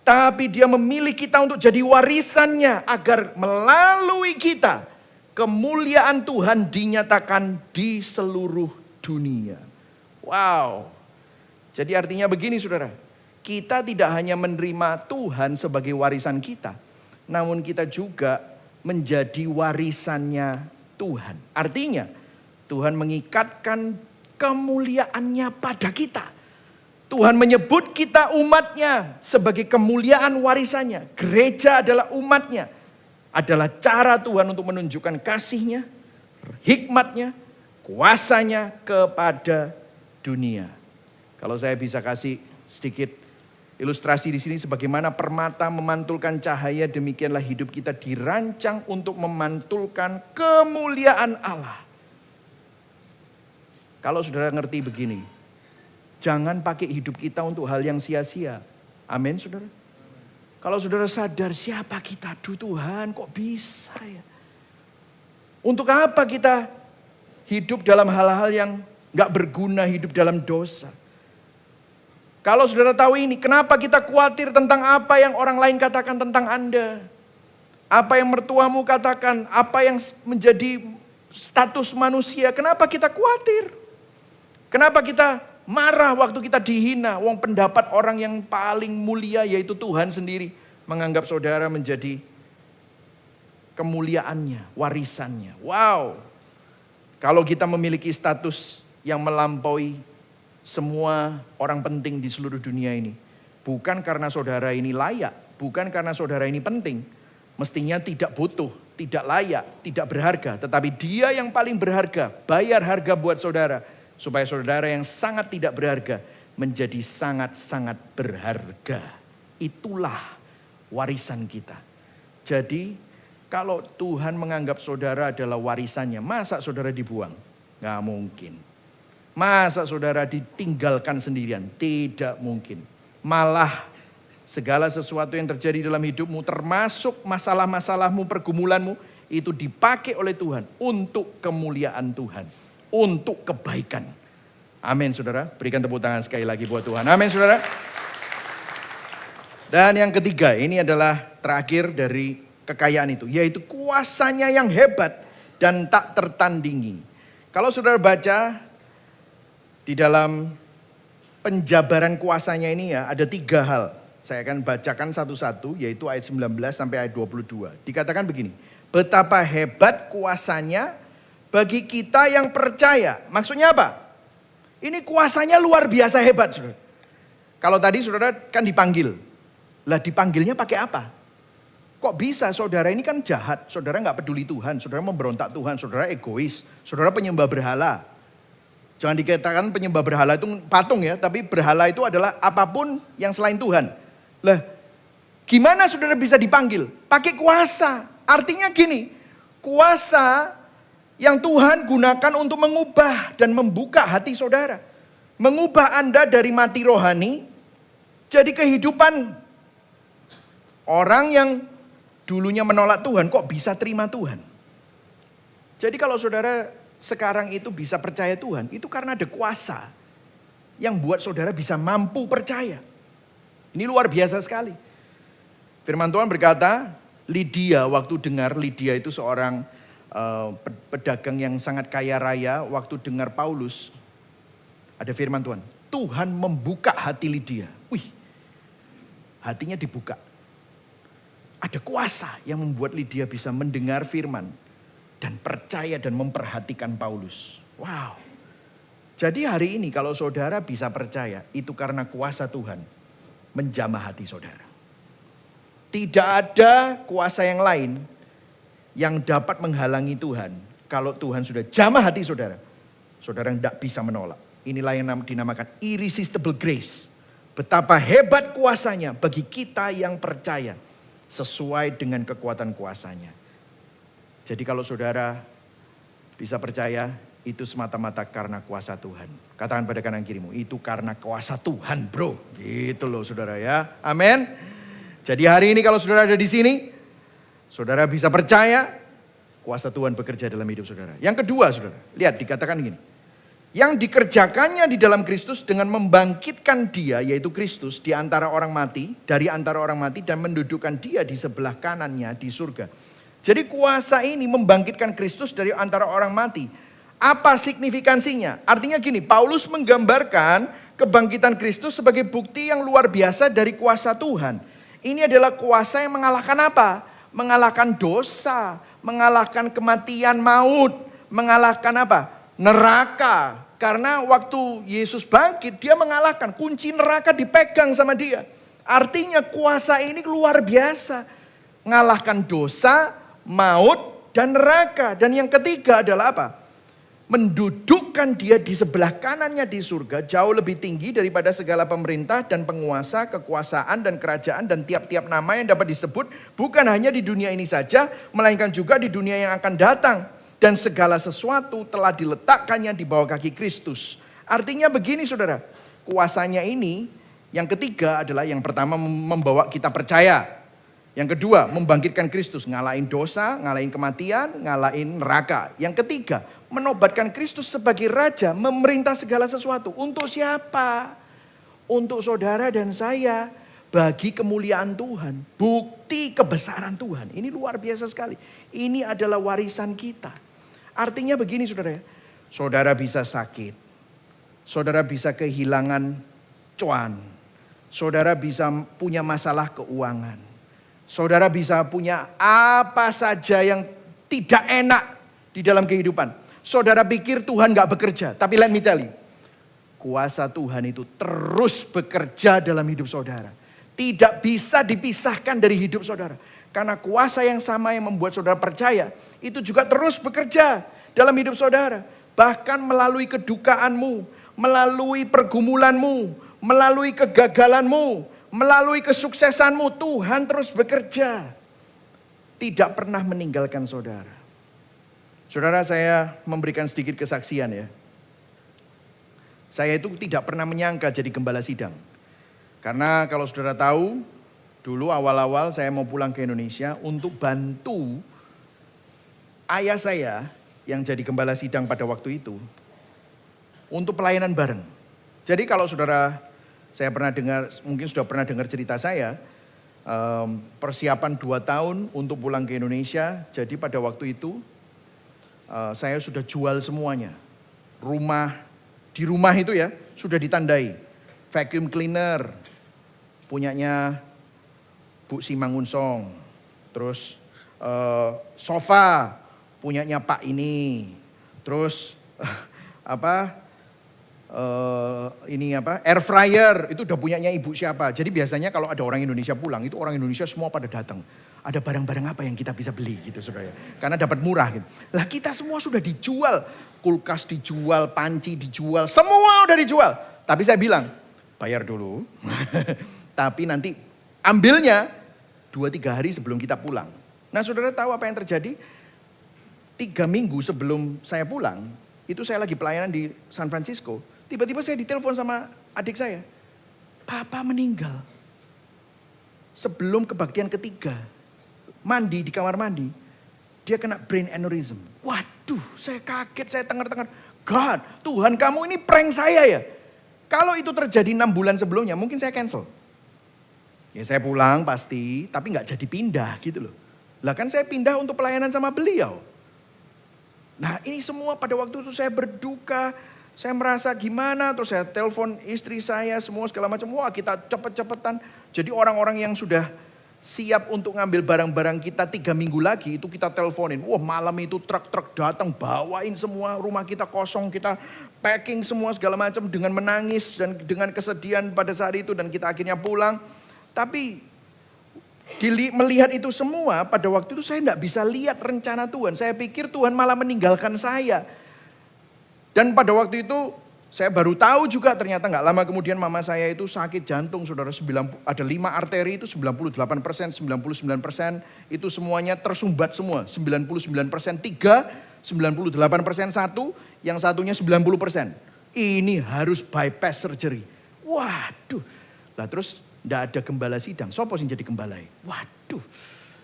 Tapi dia memilih kita untuk jadi warisannya. Agar melalui kita kemuliaan Tuhan dinyatakan di seluruh dunia. Wow. Jadi artinya begini saudara. Kita tidak hanya menerima Tuhan sebagai warisan kita. Namun kita juga menjadi warisannya Tuhan. Artinya Tuhan mengikatkan kemuliaannya pada kita. Tuhan menyebut kita umatnya sebagai kemuliaan warisannya. Gereja adalah umatnya. Adalah cara Tuhan untuk menunjukkan kasihnya, hikmatnya, kuasanya kepada dunia. Kalau saya bisa kasih sedikit ilustrasi di sini sebagaimana permata memantulkan cahaya, demikianlah hidup kita dirancang untuk memantulkan kemuliaan Allah. Kalau saudara ngerti begini, jangan pakai hidup kita untuk hal yang sia-sia. Amin saudara. Kalau saudara sadar siapa kita, aduh Tuhan kok bisa ya. Untuk apa kita hidup dalam hal-hal yang gak berguna, hidup dalam dosa. Kalau saudara tahu ini, kenapa kita khawatir tentang apa yang orang lain katakan tentang Anda. Apa yang mertuamu katakan, apa yang menjadi status manusia, kenapa kita khawatir? Kenapa kita marah waktu kita dihina? Wong pendapat orang yang paling mulia yaitu Tuhan sendiri menganggap saudara menjadi kemuliaannya, warisannya. Wow. Kalau kita memiliki status yang melampaui semua orang penting di seluruh dunia ini. Bukan karena saudara ini layak, bukan karena saudara ini penting. Mestinya tidak butuh, tidak layak, tidak berharga. Tetapi dia yang paling berharga, bayar harga buat saudara. Supaya saudara yang sangat tidak berharga menjadi sangat-sangat berharga. Itulah warisan kita. Jadi kalau Tuhan menganggap saudara adalah warisannya, masa saudara dibuang? Gak mungkin. Masa saudara ditinggalkan sendirian? Tidak mungkin. Malah segala sesuatu yang terjadi dalam hidupmu, termasuk masalah-masalahmu, pergumulanmu, itu dipakai oleh Tuhan untuk kemuliaan Tuhan. Untuk kebaikan. Amin saudara. Berikan tepuk tangan sekali lagi buat Tuhan. Amin saudara. Dan yang ketiga, ini adalah terakhir dari kekayaan itu. Yaitu kuasanya yang hebat dan tak tertandingi. Kalau saudara baca di dalam penjabaran kuasanya ini ya, ada 3 hal. Saya akan bacakan satu-satu, yaitu ayat 19 sampai ayat 22. Dikatakan begini, betapa hebat kuasanya bagi kita yang percaya. Maksudnya apa? Ini kuasanya luar biasa hebat saudara. Kalau tadi saudara kan dipanggil. Lah dipanggilnya pakai apa? Kok bisa saudara ini kan jahat. Saudara gak peduli Tuhan. Saudara memberontak Tuhan. Saudara egois. Saudara penyembah berhala. Jangan dikatakan penyembah berhala itu patung ya. Tapi berhala itu adalah apapun yang selain Tuhan. Lah gimana saudara bisa dipanggil? Pakai kuasa. Artinya gini. Kuasa yang Tuhan gunakan untuk mengubah dan membuka hati saudara. Mengubah Anda dari mati rohani jadi kehidupan. Orang yang dulunya menolak Tuhan kok bisa terima Tuhan. Jadi kalau saudara sekarang itu bisa percaya Tuhan, itu karena ada kuasa yang buat saudara bisa mampu percaya. Ini luar biasa sekali. Firman Tuhan berkata, Lydia waktu dengar, Lydia itu seorang pedagang yang sangat kaya raya, waktu dengar Paulus, ada firman Tuhan, Tuhan membuka hati Lydia. Wih, hatinya dibuka. Ada kuasa yang membuat Lydia bisa mendengar firman dan percaya dan memperhatikan Paulus. Wow. Jadi hari ini kalau saudara bisa percaya, itu karena kuasa Tuhan menjamah hati saudara. Tidak ada kuasa yang lain yang dapat menghalangi Tuhan. Kalau Tuhan sudah jamah hati saudara, saudara tidak bisa menolak. Inilah yang dinamakan irresistible grace. Betapa hebat kuasanya bagi kita yang percaya sesuai dengan kekuatan kuasanya. Jadi kalau saudara bisa percaya, itu semata-mata karena kuasa Tuhan. Katakan pada kanan kirimu, itu karena kuasa Tuhan bro. Gitu loh saudara ya. Amin. Jadi hari ini kalau saudara ada di sini, saudara bisa percaya kuasa Tuhan bekerja dalam hidup saudara. Yang kedua saudara, lihat dikatakan gini. Yang dikerjakannya di dalam Kristus dengan membangkitkan dia, yaitu Kristus, di antara orang mati, dari antara orang mati dan mendudukkan dia di sebelah kanannya di surga. Jadi kuasa ini membangkitkan Kristus dari antara orang mati. Apa signifikansinya? Artinya gini, Paulus menggambarkan kebangkitan Kristus sebagai bukti yang luar biasa dari kuasa Tuhan. Ini adalah kuasa yang mengalahkan apa? Mengalahkan dosa, mengalahkan kematian maut, mengalahkan apa? Neraka. Karena waktu Yesus bangkit, dia mengalahkan. Kunci neraka dipegang sama dia. Artinya kuasa ini luar biasa. Mengalahkan dosa, maut, dan neraka. Dan yang ketiga adalah apa? Mendudukkan dia di sebelah kanannya di surga. Jauh lebih tinggi daripada segala pemerintah dan penguasa, kekuasaan dan kerajaan. Dan tiap-tiap nama yang dapat disebut. Bukan hanya di dunia ini saja, melainkan juga di dunia yang akan datang. Dan segala sesuatu telah diletakkannya di bawah kaki Kristus. Artinya begini saudara, kuasanya ini yang ketiga adalah yang pertama membawa kita percaya. Yang kedua membangkitkan Kristus, ngalahin dosa, ngalahin kematian, ngalahin neraka. Yang ketiga menobatkan Kristus sebagai Raja, memerintah segala sesuatu. Untuk siapa? Untuk saudara dan saya, bagi kemuliaan Tuhan, bukti kebesaran Tuhan. Ini luar biasa sekali. Ini adalah warisan kita. Artinya begini saudara ya, saudara bisa sakit, saudara bisa kehilangan cuan, saudara bisa punya masalah keuangan, saudara bisa punya apa saja yang tidak enak di dalam kehidupan. Saudara pikir Tuhan gak bekerja, tapi let me tell you, kuasa Tuhan itu terus bekerja dalam hidup saudara. Tidak bisa dipisahkan dari hidup saudara. Karena kuasa yang sama yang membuat saudara percaya, itu juga terus bekerja dalam hidup saudara. Bahkan melalui kedukaanmu, melalui pergumulanmu, melalui kegagalanmu, melalui kesuksesanmu, Tuhan terus bekerja. Tidak pernah meninggalkan saudara. Saudara, saya memberikan sedikit kesaksian ya. Saya itu tidak pernah menyangka jadi gembala sidang. Karena kalau saudara tahu, dulu awal-awal saya mau pulang ke Indonesia untuk bantu ayah saya yang jadi gembala sidang pada waktu itu untuk pelayanan bareng. Jadi kalau saudara, saya pernah dengar, mungkin sudah pernah dengar cerita saya, persiapan 2 tahun untuk pulang ke Indonesia. Jadi pada waktu itu saya sudah jual semuanya. Di rumah itu ya sudah ditandai. Vacuum cleaner punyanya Bu Simangunsong. Terus sofa punyanya Pak ini. Terus air fryer itu udah punyanya ibu siapa. Jadi biasanya kalau ada orang Indonesia pulang, itu orang Indonesia semua pada datang. Ada barang-barang apa yang kita bisa beli gitu saudara. Karena dapat murah gitu. Lah kita semua sudah dijual. Kulkas dijual, panci dijual, semua udah dijual. Tapi saya bilang, bayar dulu. Tapi nanti ambilnya 2-3 hari sebelum kita pulang. Nah saudara tahu apa yang terjadi? 3 minggu sebelum saya pulang, itu saya lagi pelayanan di San Francisco. Tiba-tiba saya ditelepon sama adik saya. Papa meninggal. Sebelum kebaktian ketiga, mandi di kamar mandi, dia kena brain aneurysm. Waduh, saya kaget, saya tengar-tengar. God, Tuhan kamu ini prank saya ya. Kalau itu terjadi 6 bulan sebelumnya, mungkin saya cancel. Ya saya pulang pasti, tapi gak jadi pindah gitu loh. Lah kan saya pindah untuk pelayanan sama beliau. Nah ini semua pada waktu itu saya berduka, saya merasa gimana, terus saya telepon istri saya, semua segala macam. Wah kita cepet-cepetan. Jadi orang-orang yang sudah siap untuk ngambil barang-barang kita 3 minggu lagi, itu kita teleponin. Wah malam itu truk-truk datang, bawain semua, rumah kita kosong, kita packing semua segala macam dengan menangis dan dengan kesedihan pada saat itu. Dan kita akhirnya pulang. Tapi melihat itu semua, pada waktu itu saya tidak bisa lihat rencana Tuhan. Saya pikir Tuhan malah meninggalkan saya. Dan pada waktu itu saya baru tahu juga ternyata nggak lama kemudian mama saya itu sakit jantung, saudara. Ada 5 arteri itu 98%, 99% itu semuanya tersumbat semua. 99% 3, 98% 1, yang satunya 90%. Ini harus bypass surgery. Waduh, lah terus nggak ada gembala sidang. Sopo sing jadi gembala? Waduh,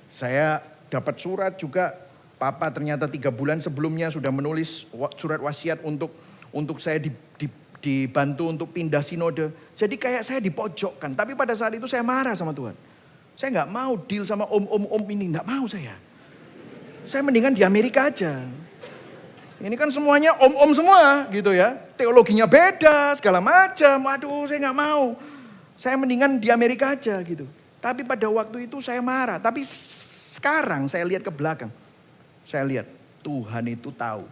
saya dapat surat juga. Papa ternyata 3 bulan sebelumnya sudah menulis surat wasiat untuk saya dibantu untuk pindah sinode. Jadi kayak saya dipojokkan. Tapi pada saat itu saya marah sama Tuhan. Saya nggak mau deal sama om ini, nggak mau saya. Saya mendingan di Amerika aja. Ini kan semuanya om semua gitu ya. Teologinya beda, segala macam. Waduh, saya nggak mau. Saya mendingan di Amerika aja gitu. Tapi pada waktu itu saya marah. Tapi sekarang saya lihat ke belakang. Saya lihat Tuhan itu tahu.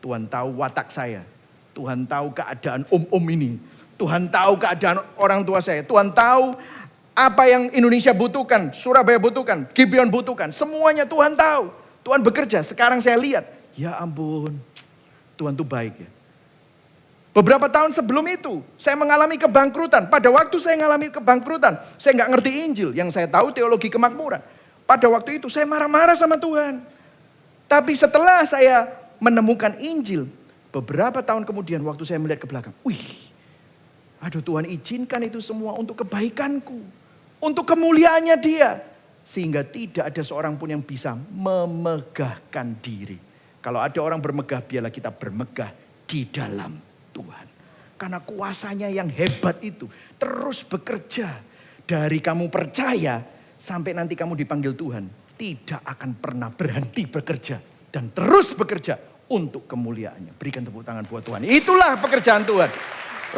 Tuhan tahu watak saya. Tuhan tahu keadaan om ini. Tuhan tahu keadaan orang tua saya. Tuhan tahu apa yang Indonesia butuhkan. Surabaya butuhkan. Gibeon butuhkan. Semuanya Tuhan tahu. Tuhan bekerja. Sekarang saya lihat. Ya ampun. Tuhan tuh baik ya. Beberapa tahun sebelum itu, saya mengalami kebangkrutan. Pada waktu saya mengalami kebangkrutan, saya nggak ngerti Injil. Yang saya tahu teologi kemakmuran. Pada waktu itu saya marah-marah sama Tuhan. Tapi setelah saya menemukan Injil, beberapa tahun kemudian waktu saya melihat ke belakang. Aduh Tuhan izinkan itu semua untuk kebaikanku. Untuk kemuliaannya Dia. Sehingga tidak ada seorang pun yang bisa memegahkan diri. Kalau ada orang bermegah, biarlah kita bermegah di dalam Tuhan. Karena kuasanya yang hebat itu terus bekerja. Dari kamu percaya sampai nanti kamu dipanggil Tuhan. Tidak akan pernah berhenti bekerja. Dan terus bekerja untuk kemuliaannya. Berikan tepuk tangan buat Tuhan. Itulah pekerjaan Tuhan.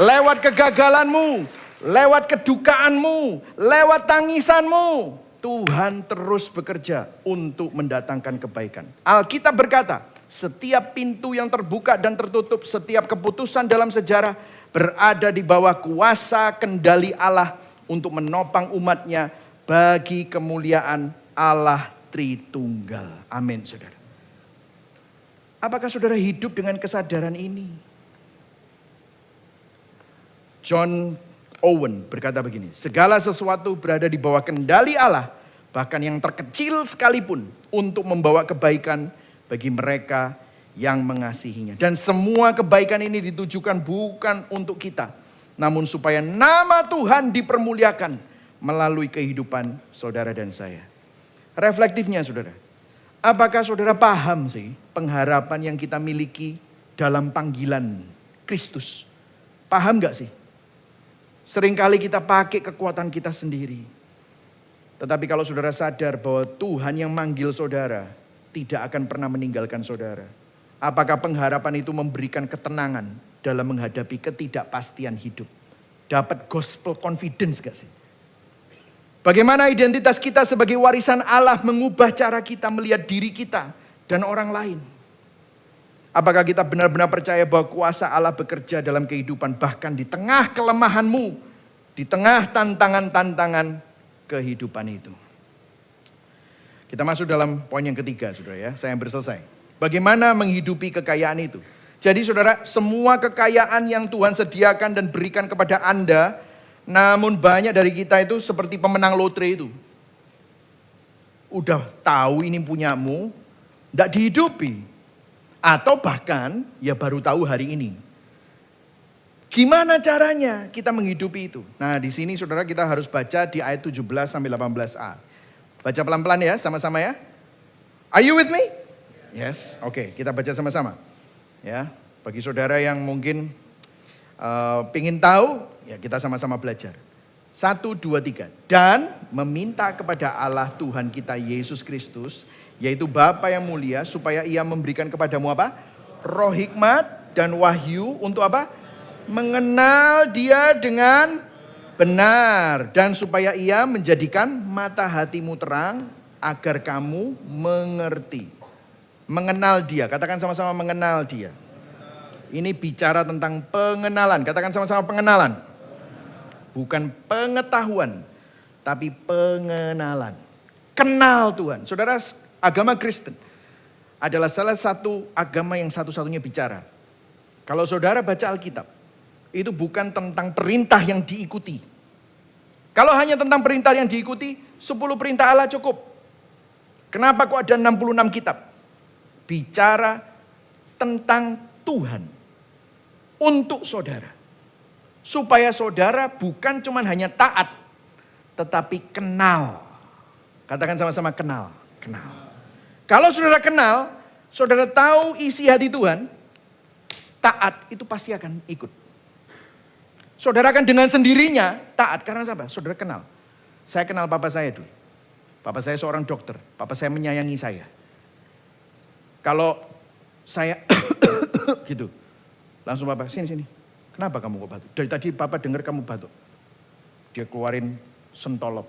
Lewat kegagalanmu. Lewat kedukaanmu. Lewat tangisanmu. Tuhan terus bekerja untuk mendatangkan kebaikan. Alkitab berkata, setiap pintu yang terbuka dan tertutup, setiap keputusan dalam sejarah berada di bawah kuasa kendali Allah untuk menopang umatnya bagi kemuliaan Allah Tritunggal. Amin, saudara. Apakah saudara hidup dengan kesadaran ini? John Owen berkata begini, segala sesuatu berada di bawah kendali Allah, bahkan yang terkecil sekalipun untuk membawa kebaikan bagi mereka yang mengasihinya. Dan semua kebaikan ini ditujukan bukan untuk kita, namun supaya nama Tuhan dipermuliakan melalui kehidupan saudara dan saya. Reflektifnya saudara, apakah saudara paham sih pengharapan yang kita miliki dalam panggilan Kristus? Paham gak sih? Seringkali kita pakai kekuatan kita sendiri. Tetapi kalau saudara sadar bahwa Tuhan yang manggil saudara tidak akan pernah meninggalkan saudara. Apakah pengharapan itu memberikan ketenangan dalam menghadapi ketidakpastian hidup? Dapat gospel confidence gak sih? Bagaimana identitas kita sebagai warisan Allah mengubah cara kita melihat diri kita dan orang lain? Apakah kita benar-benar percaya bahwa kuasa Allah bekerja dalam kehidupan bahkan di tengah kelemahanmu, di tengah tantangan-tantangan kehidupan itu? Kita masuk dalam poin yang ketiga, saudara ya. Saya hampir selesai. Bagaimana menghidupi kekayaan itu? Jadi saudara, semua kekayaan yang Tuhan sediakan dan berikan kepada Anda, namun banyak dari kita itu seperti pemenang lotre itu. Udah tahu ini punyamu, enggak dihidupi. Atau bahkan ya baru tahu hari ini. Gimana caranya kita menghidupi itu? Nah, di sini saudara kita harus baca di ayat 17 sampai 18a. Baca pelan-pelan ya, sama-sama ya. Are you with me? Yes, oke, kita baca sama-sama. Ya, bagi saudara yang mungkin pengen tahu, ya kita sama-sama belajar. 1, 2, 3. Dan meminta kepada Allah Tuhan kita Yesus Kristus, yaitu Bapa yang mulia, supaya ia memberikan kepadamu apa? Roh hikmat dan wahyu untuk apa? Mengenal dia dengan benar. Dan supaya ia menjadikan mata hatimu terang, agar kamu mengerti. Mengenal dia, katakan sama-sama mengenal dia. Ini bicara tentang pengenalan, katakan sama-sama pengenalan. Bukan pengetahuan, tapi pengenalan. Kenal Tuhan. Saudara, agama Kristen adalah salah satu agama yang satu-satunya bicara. Kalau saudara baca Alkitab, itu bukan tentang perintah yang diikuti. Kalau hanya tentang perintah yang diikuti, 10 perintah Allah cukup. Kenapa kok ada 66 kitab? Bicara tentang Tuhan untuk saudara. Supaya saudara bukan cuma hanya taat, tetapi kenal. Katakan sama-sama kenal. Kenal. Kalau saudara kenal, saudara tahu isi hati Tuhan, taat itu pasti akan ikut. Saudara akan dengan sendirinya taat karena apa? Saudara kenal. Saya kenal papa saya dulu. Papa saya seorang dokter. Papa saya menyayangi saya. Kalau saya gitu, langsung papa sini. Kenapa kamu kok batuk? Dari tadi papa dengar kamu batuk. Dia keluarin sentolop.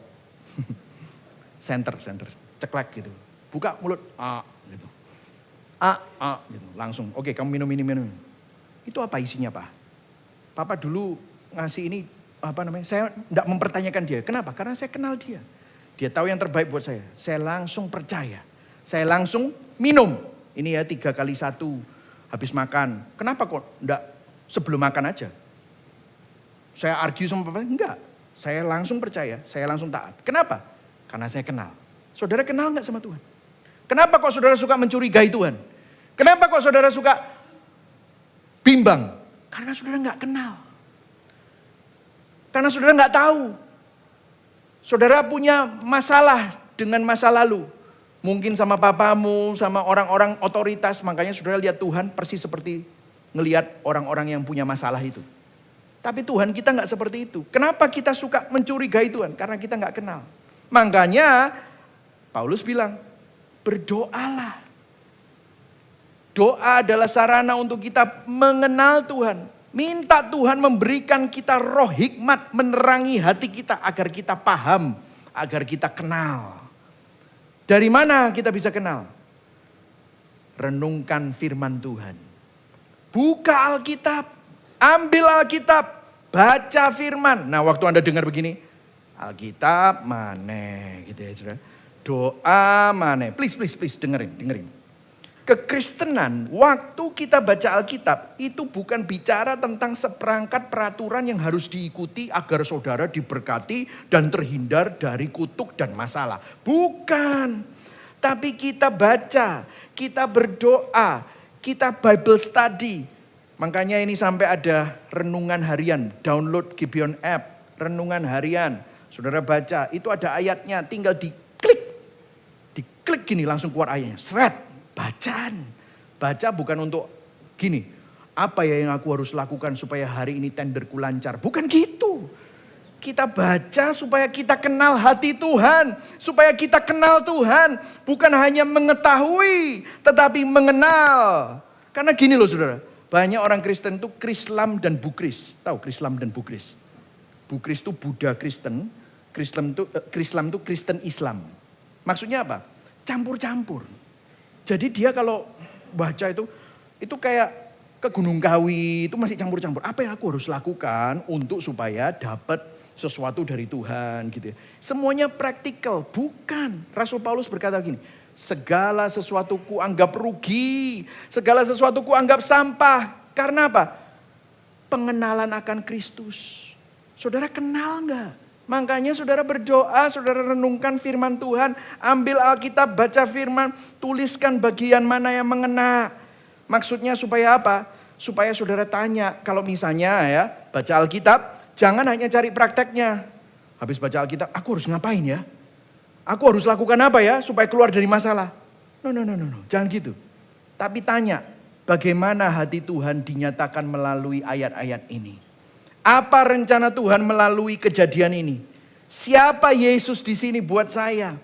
Center, ceklek gitu. Buka mulut, gitu. Gitu. Langsung, oke kamu minum. Itu apa isinya Pak? Papa dulu ngasih ini, saya tidak mempertanyakan dia. Kenapa? Karena saya kenal dia. Dia tahu yang terbaik buat saya. Saya langsung percaya. Saya langsung minum. Ini ya 3 kali 1 habis makan. Kenapa kok enggak sebelum makan aja? Saya argue sama papa, enggak. Saya langsung percaya, saya langsung taat. Kenapa? Karena saya kenal. Saudara kenal enggak sama Tuhan? Kenapa kok saudara suka mencurigai Tuhan? Kenapa kok saudara suka bimbang? Karena saudara enggak kenal. Karena saudara enggak tahu. Saudara punya masalah dengan masa lalu. Mungkin sama papamu, sama orang-orang otoritas. Makanya saudara lihat Tuhan persis seperti ngelihat orang-orang yang punya masalah itu. Tapi Tuhan kita nggak seperti itu. Kenapa kita suka mencurigai Tuhan? Karena kita nggak kenal. Makanya Paulus bilang, berdoalah. Doa adalah sarana untuk kita mengenal Tuhan. Minta Tuhan memberikan kita roh hikmat, menerangi hati kita agar kita paham, agar kita kenal. Dari mana kita bisa kenal? Renungkan firman Tuhan. Buka Alkitab, ambil Alkitab, baca firman. Nah waktu Anda dengar begini, Alkitab mana gitu ya saudara. Doa mana, please dengerin. Kekristenan, waktu kita baca Alkitab, itu bukan bicara tentang seperangkat peraturan yang harus diikuti agar saudara diberkati dan terhindar dari kutuk dan masalah. Bukan. Tapi kita baca, kita berdoa, kita Bible study. Makanya ini sampai ada renungan harian, download Gibeon app, renungan harian. Saudara baca, itu ada ayatnya, tinggal diklik gini langsung keluar ayatnya, seret. Bacaan. Baca bukan untuk gini. Apa ya yang aku harus lakukan supaya hari ini tenderku lancar. Bukan gitu. Kita baca supaya kita kenal hati Tuhan. Supaya kita kenal Tuhan. Bukan hanya mengetahui. Tetapi mengenal. Karena gini loh saudara. Banyak orang Kristen itu Krislam dan Bukris. Tahu Krislam dan Bukris? Bukris itu Buddha Kristen. Krislam itu Kristen Islam. Maksudnya apa? Campur-campur. Jadi dia kalau baca itu kayak ke Gunung Kawi, itu masih campur-campur. Apa yang aku harus lakukan untuk supaya dapat sesuatu dari Tuhan gitu ya. Semuanya praktikal, bukan. Rasul Paulus berkata gini, segala sesuatu ku anggap rugi, segala sesuatu ku anggap sampah. Karena apa? Pengenalan akan Kristus. Saudara kenal enggak? Makanya saudara berdoa, saudara renungkan firman Tuhan, ambil Alkitab, baca firman, tuliskan bagian mana yang mengena. Maksudnya supaya apa? Supaya saudara tanya, kalau misalnya ya baca Alkitab, jangan hanya cari prakteknya. Habis baca Alkitab, aku harus ngapain ya? Aku harus lakukan apa ya supaya keluar dari masalah? No, jangan gitu. Tapi tanya, bagaimana hati Tuhan dinyatakan melalui ayat-ayat ini? Apa rencana Tuhan melalui kejadian ini? Siapa Yesus di sini buat saya?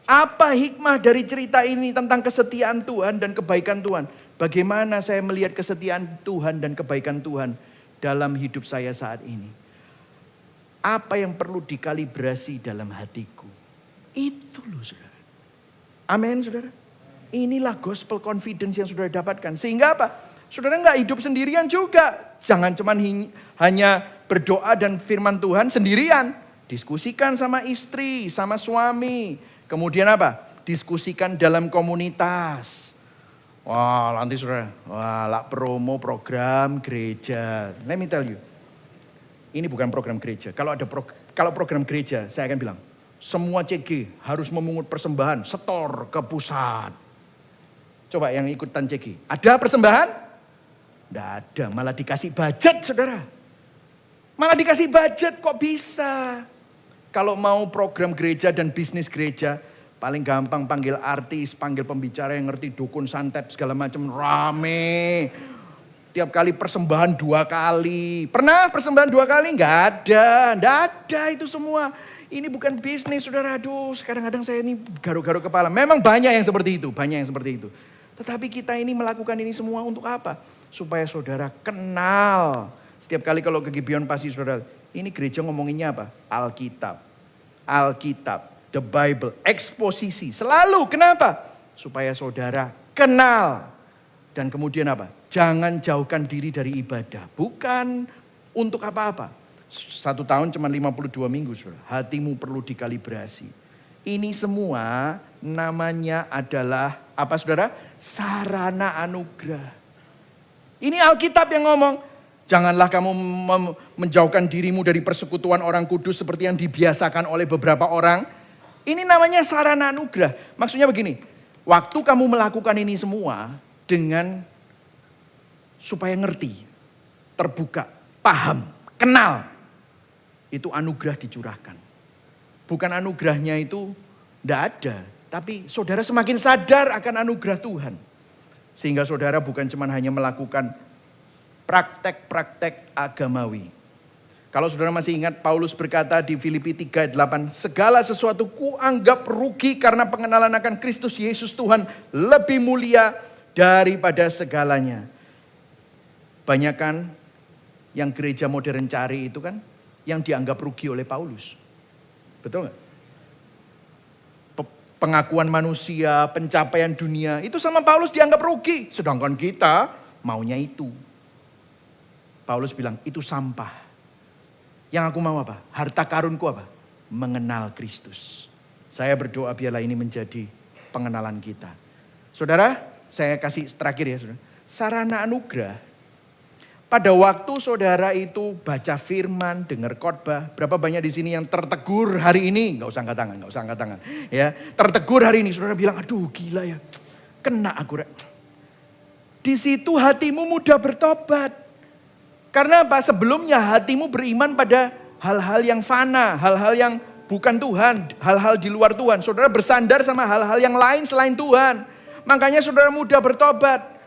Apa hikmah dari cerita ini tentang kesetiaan Tuhan dan kebaikan Tuhan? Bagaimana saya melihat kesetiaan Tuhan dan kebaikan Tuhan dalam hidup saya saat ini? Apa yang perlu dikalibrasi dalam hatiku? Itu loh saudara. Amin saudara. Inilah gospel confidence yang saudara dapatkan. Sehingga apa? Saudara nggak hidup sendirian juga. Jangan cuma hanya berdoa dan firman Tuhan sendirian. Diskusikan sama istri, sama suami. Kemudian apa? Diskusikan dalam komunitas. Wah nanti saudara, lah promo program gereja. Let me tell you. Ini bukan program gereja. Kalau program gereja saya akan bilang. Semua CG harus memungut persembahan setor ke pusat. Coba yang ikutan CG. Ada persembahan? Tidak ada, malah dikasih budget saudara. Malah dikasih budget kok bisa. Kalau mau program gereja dan bisnis gereja, paling gampang panggil artis, panggil pembicara yang ngerti dukun santet segala macam rame. Tiap kali persembahan 2 kali. Pernah persembahan 2 kali? Enggak ada itu semua. Ini bukan bisnis saudara, aduh kadang-kadang saya ini garuk-garuk kepala. Memang banyak yang seperti itu. Tetapi kita ini melakukan ini semua untuk apa? Supaya saudara kenal. Setiap kali kalau ke Gibeon pasti saudara, ini gereja ngomonginnya apa? Alkitab, the Bible, eksposisi. Selalu, kenapa? Supaya saudara kenal. Dan kemudian apa? Jangan jauhkan diri dari ibadah. Bukan untuk apa-apa. 1 tahun cuma 52 minggu saudara. Hatimu perlu dikalibrasi. Ini semua namanya adalah apa saudara? Sarana anugerah. Ini Alkitab yang ngomong. Janganlah kamu menjauhkan dirimu dari persekutuan orang kudus seperti yang dibiasakan oleh beberapa orang. Ini namanya sarana anugerah. Maksudnya begini. Waktu kamu melakukan ini semua dengan supaya ngerti, terbuka, paham, kenal. Itu anugerah dicurahkan. Bukan anugerahnya itu tidak ada. Tapi saudara semakin sadar akan anugerah Tuhan. Sehingga saudara bukan cuma hanya melakukan praktek-praktek agamawi. Kalau saudara masih ingat Paulus berkata di Filipi 3:8. Segala sesuatu kuanggap rugi karena pengenalan akan Kristus Yesus Tuhan lebih mulia daripada segalanya. Banyak kan yang gereja modern cari itu kan yang dianggap rugi oleh Paulus. Betul gak? Pengakuan manusia, pencapaian dunia, itu sama Paulus dianggap rugi. Sedangkan kita maunya itu. Paulus bilang itu sampah. Yang aku mau apa? Harta karunku apa? Mengenal Kristus. Saya berdoa biarlah ini menjadi pengenalan kita. Saudara, saya kasih terakhir ya saudara. Sarana anugerah. Pada waktu saudara itu baca firman, dengar khotbah, berapa banyak di sini yang tertegur hari ini? Gak usah angkat tangan, Ya, tertegur hari ini, saudara bilang, aduh gila ya, kena aku. Di situ hatimu mudah bertobat. Karena apa? Sebelumnya hatimu beriman pada hal-hal yang fana, hal-hal yang bukan Tuhan, hal-hal di luar Tuhan. Saudara bersandar sama hal-hal yang lain selain Tuhan. Makanya saudara mudah bertobat.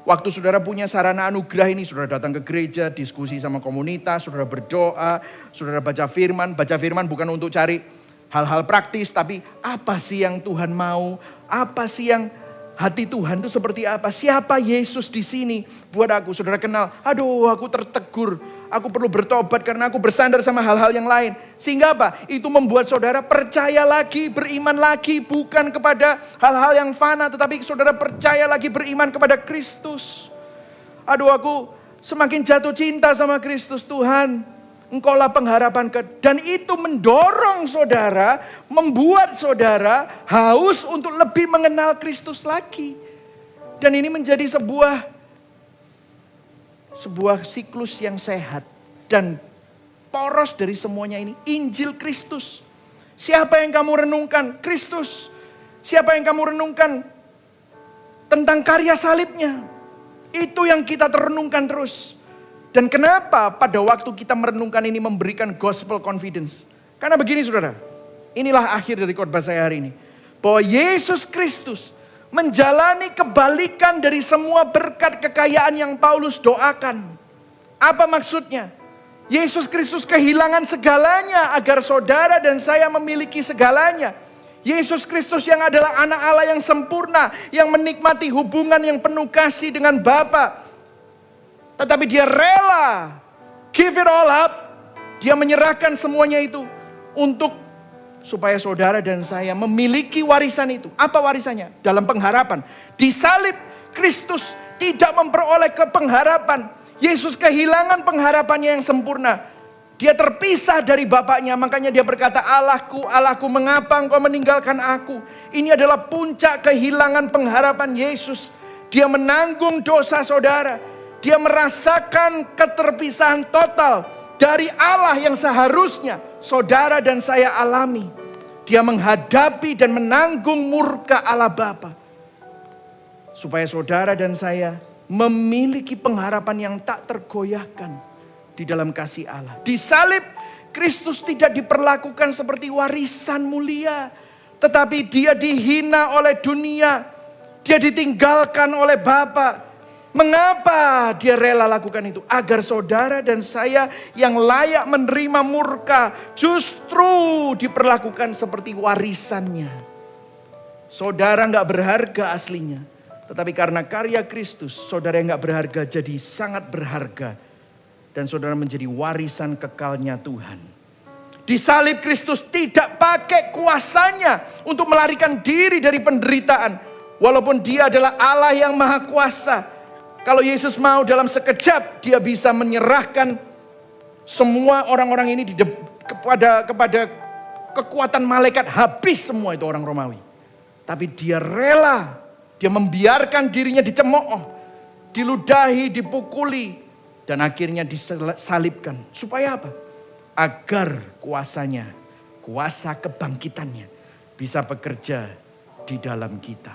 Waktu saudara punya sarana anugerah ini, saudara datang ke gereja, diskusi sama komunitas, saudara berdoa, saudara baca firman. Baca firman bukan untuk cari hal-hal praktis, tapi apa sih yang Tuhan mau? Apa sih yang hati Tuhan itu seperti apa? Siapa Yesus di sini buat aku? Saudara kenal, aduh aku tertegur. Aku perlu bertobat karena aku bersandar sama hal-hal yang lain. Sehingga apa? Itu membuat saudara percaya lagi, beriman lagi. Bukan kepada hal-hal yang fana, tetapi saudara percaya lagi, beriman kepada Kristus. Aduh aku semakin jatuh cinta sama Kristus. Tuhan, Engkaulah pengharapan. Dan itu mendorong saudara, membuat saudara haus untuk lebih mengenal Kristus lagi. Dan ini menjadi sebuah siklus yang sehat dan poros dari semuanya ini. Injil Kristus. Siapa yang kamu renungkan? Kristus. Siapa yang kamu renungkan tentang karya salibnya? Itu yang kita renungkan terus. Dan kenapa pada waktu kita merenungkan ini memberikan gospel confidence? Karena begini saudara, inilah akhir dari khotbah saya hari ini. Bahwa Yesus Kristus menjalani kebalikan dari semua berkat kekayaan yang Paulus doakan. Apa maksudnya? Yesus Kristus kehilangan segalanya agar saudara dan saya memiliki segalanya. Yesus Kristus yang adalah anak Allah yang sempurna, yang menikmati hubungan yang penuh kasih dengan Bapa. Tetapi dia rela give it all up. Dia menyerahkan semuanya itu untuk supaya saudara dan saya memiliki warisan itu. Apa warisannya? Dalam pengharapan. Di salib Kristus tidak memperoleh pengharapan. Yesus kehilangan pengharapannya yang sempurna. Dia terpisah dari Bapaknya, makanya dia berkata, Allahku, Allahku, mengapa engkau meninggalkan aku? Ini adalah puncak kehilangan pengharapan Yesus. Dia menanggung dosa saudara. Dia merasakan keterpisahan total dari Allah yang seharusnya saudara dan saya alami. Dia menghadapi dan menanggung murka Allah Bapa. Supaya saudara dan saya memiliki pengharapan yang tak tergoyahkan di dalam kasih Allah. Di salib, Kristus tidak diperlakukan seperti warisan mulia. Tetapi dia dihina oleh dunia. Dia ditinggalkan oleh Bapa. Mengapa dia rela lakukan itu? Agar saudara dan saya yang layak menerima murka justru diperlakukan seperti warisannya. Saudara gak berharga aslinya. Tetapi karena karya Kristus, saudara yang gak berharga jadi sangat berharga. Dan saudara menjadi warisan kekalnya Tuhan. Di salib Kristus tidak pakai kuasanya untuk melarikan diri dari penderitaan. Walaupun dia adalah Allah yang maha kuasa. Kalau Yesus mau dalam sekejap dia bisa menyerahkan semua orang-orang ini kepada kekuatan malaikat. Habis semua itu orang Romawi. Tapi dia rela. Dia membiarkan dirinya dicemooh. Diludahi, dipukuli. Dan akhirnya disalibkan. Supaya apa? Agar kuasanya, kuasa kebangkitannya bisa bekerja di dalam kita.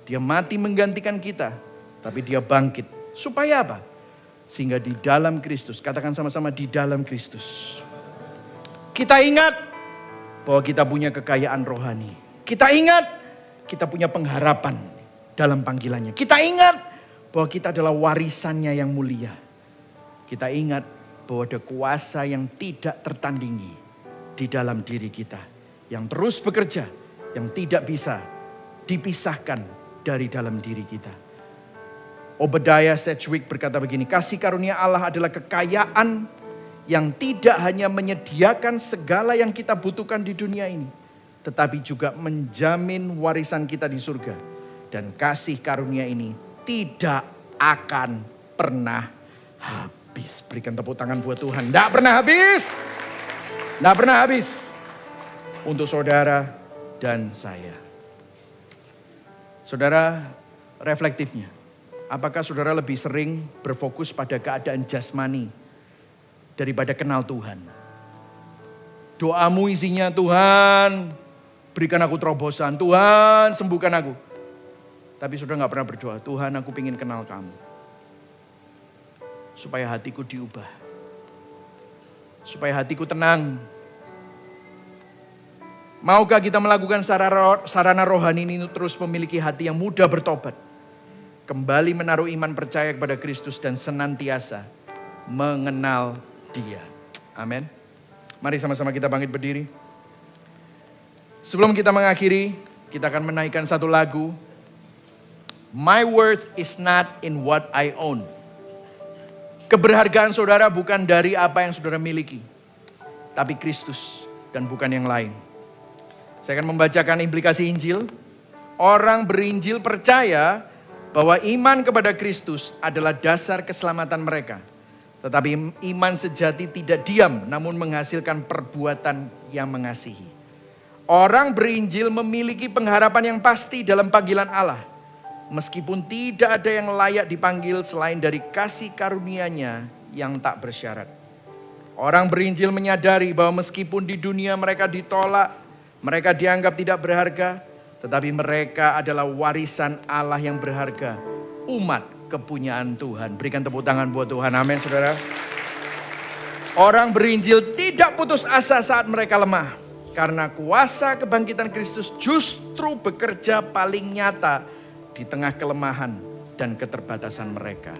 Dia mati menggantikan kita. Tapi dia bangkit. Supaya apa? Sehingga di dalam Kristus. Katakan sama-sama, di dalam Kristus. Kita ingat bahwa kita punya kekayaan rohani. Kita ingat kita punya pengharapan dalam panggilannya. Kita ingat bahwa kita adalah warisannya yang mulia. Kita ingat bahwa ada kuasa yang tidak tertandingi di dalam diri kita. Yang terus bekerja, yang tidak bisa dipisahkan dari dalam diri kita. Obadiah Sedgwick berkata begini, kasih karunia Allah adalah kekayaan yang tidak hanya menyediakan segala yang kita butuhkan di dunia ini. Tetapi juga menjamin warisan kita di surga. Dan kasih karunia ini tidak akan pernah habis. Berikan tepuk tangan buat Tuhan. Tidak pernah habis. Tidak pernah habis. Untuk saudara dan saya. Saudara, reflektifnya. Apakah saudara lebih sering berfokus pada keadaan jasmani daripada kenal Tuhan? Doamu isinya, Tuhan berikan aku terobosan. Tuhan sembuhkan aku. Tapi saudara gak pernah berdoa, Tuhan aku ingin kenal kamu. Supaya hatiku diubah. Supaya hatiku tenang. Maukah kita melakukan sarana rohani ini terus memiliki hati yang mudah bertobat. Kembali menaruh iman percaya kepada Kristus dan senantiasa mengenal Dia. Amin. Mari sama-sama kita bangkit berdiri. Sebelum kita mengakhiri, kita akan menaikkan satu lagu. My worth is not in what I own. Keberhargaan saudara bukan dari apa yang saudara miliki. Tapi Kristus dan bukan yang lain. Saya akan membacakan implikasi Injil. Orang berinjil percaya bahwa iman kepada Kristus adalah dasar keselamatan mereka. Tetapi iman sejati tidak diam namun menghasilkan perbuatan yang mengasihi. Orang berinjil memiliki pengharapan yang pasti dalam panggilan Allah. Meskipun tidak ada yang layak dipanggil selain dari kasih karunia-Nya yang tak bersyarat. Orang berinjil menyadari bahwa meskipun di dunia mereka ditolak, mereka dianggap tidak berharga, tetapi mereka adalah warisan Allah yang berharga, umat kepunyaan Tuhan. Berikan tepuk tangan buat Tuhan. Amin, saudara. Orang berinjil tidak putus asa saat mereka lemah. Karena kuasa kebangkitan Kristus justru bekerja paling nyata di tengah kelemahan dan keterbatasan mereka.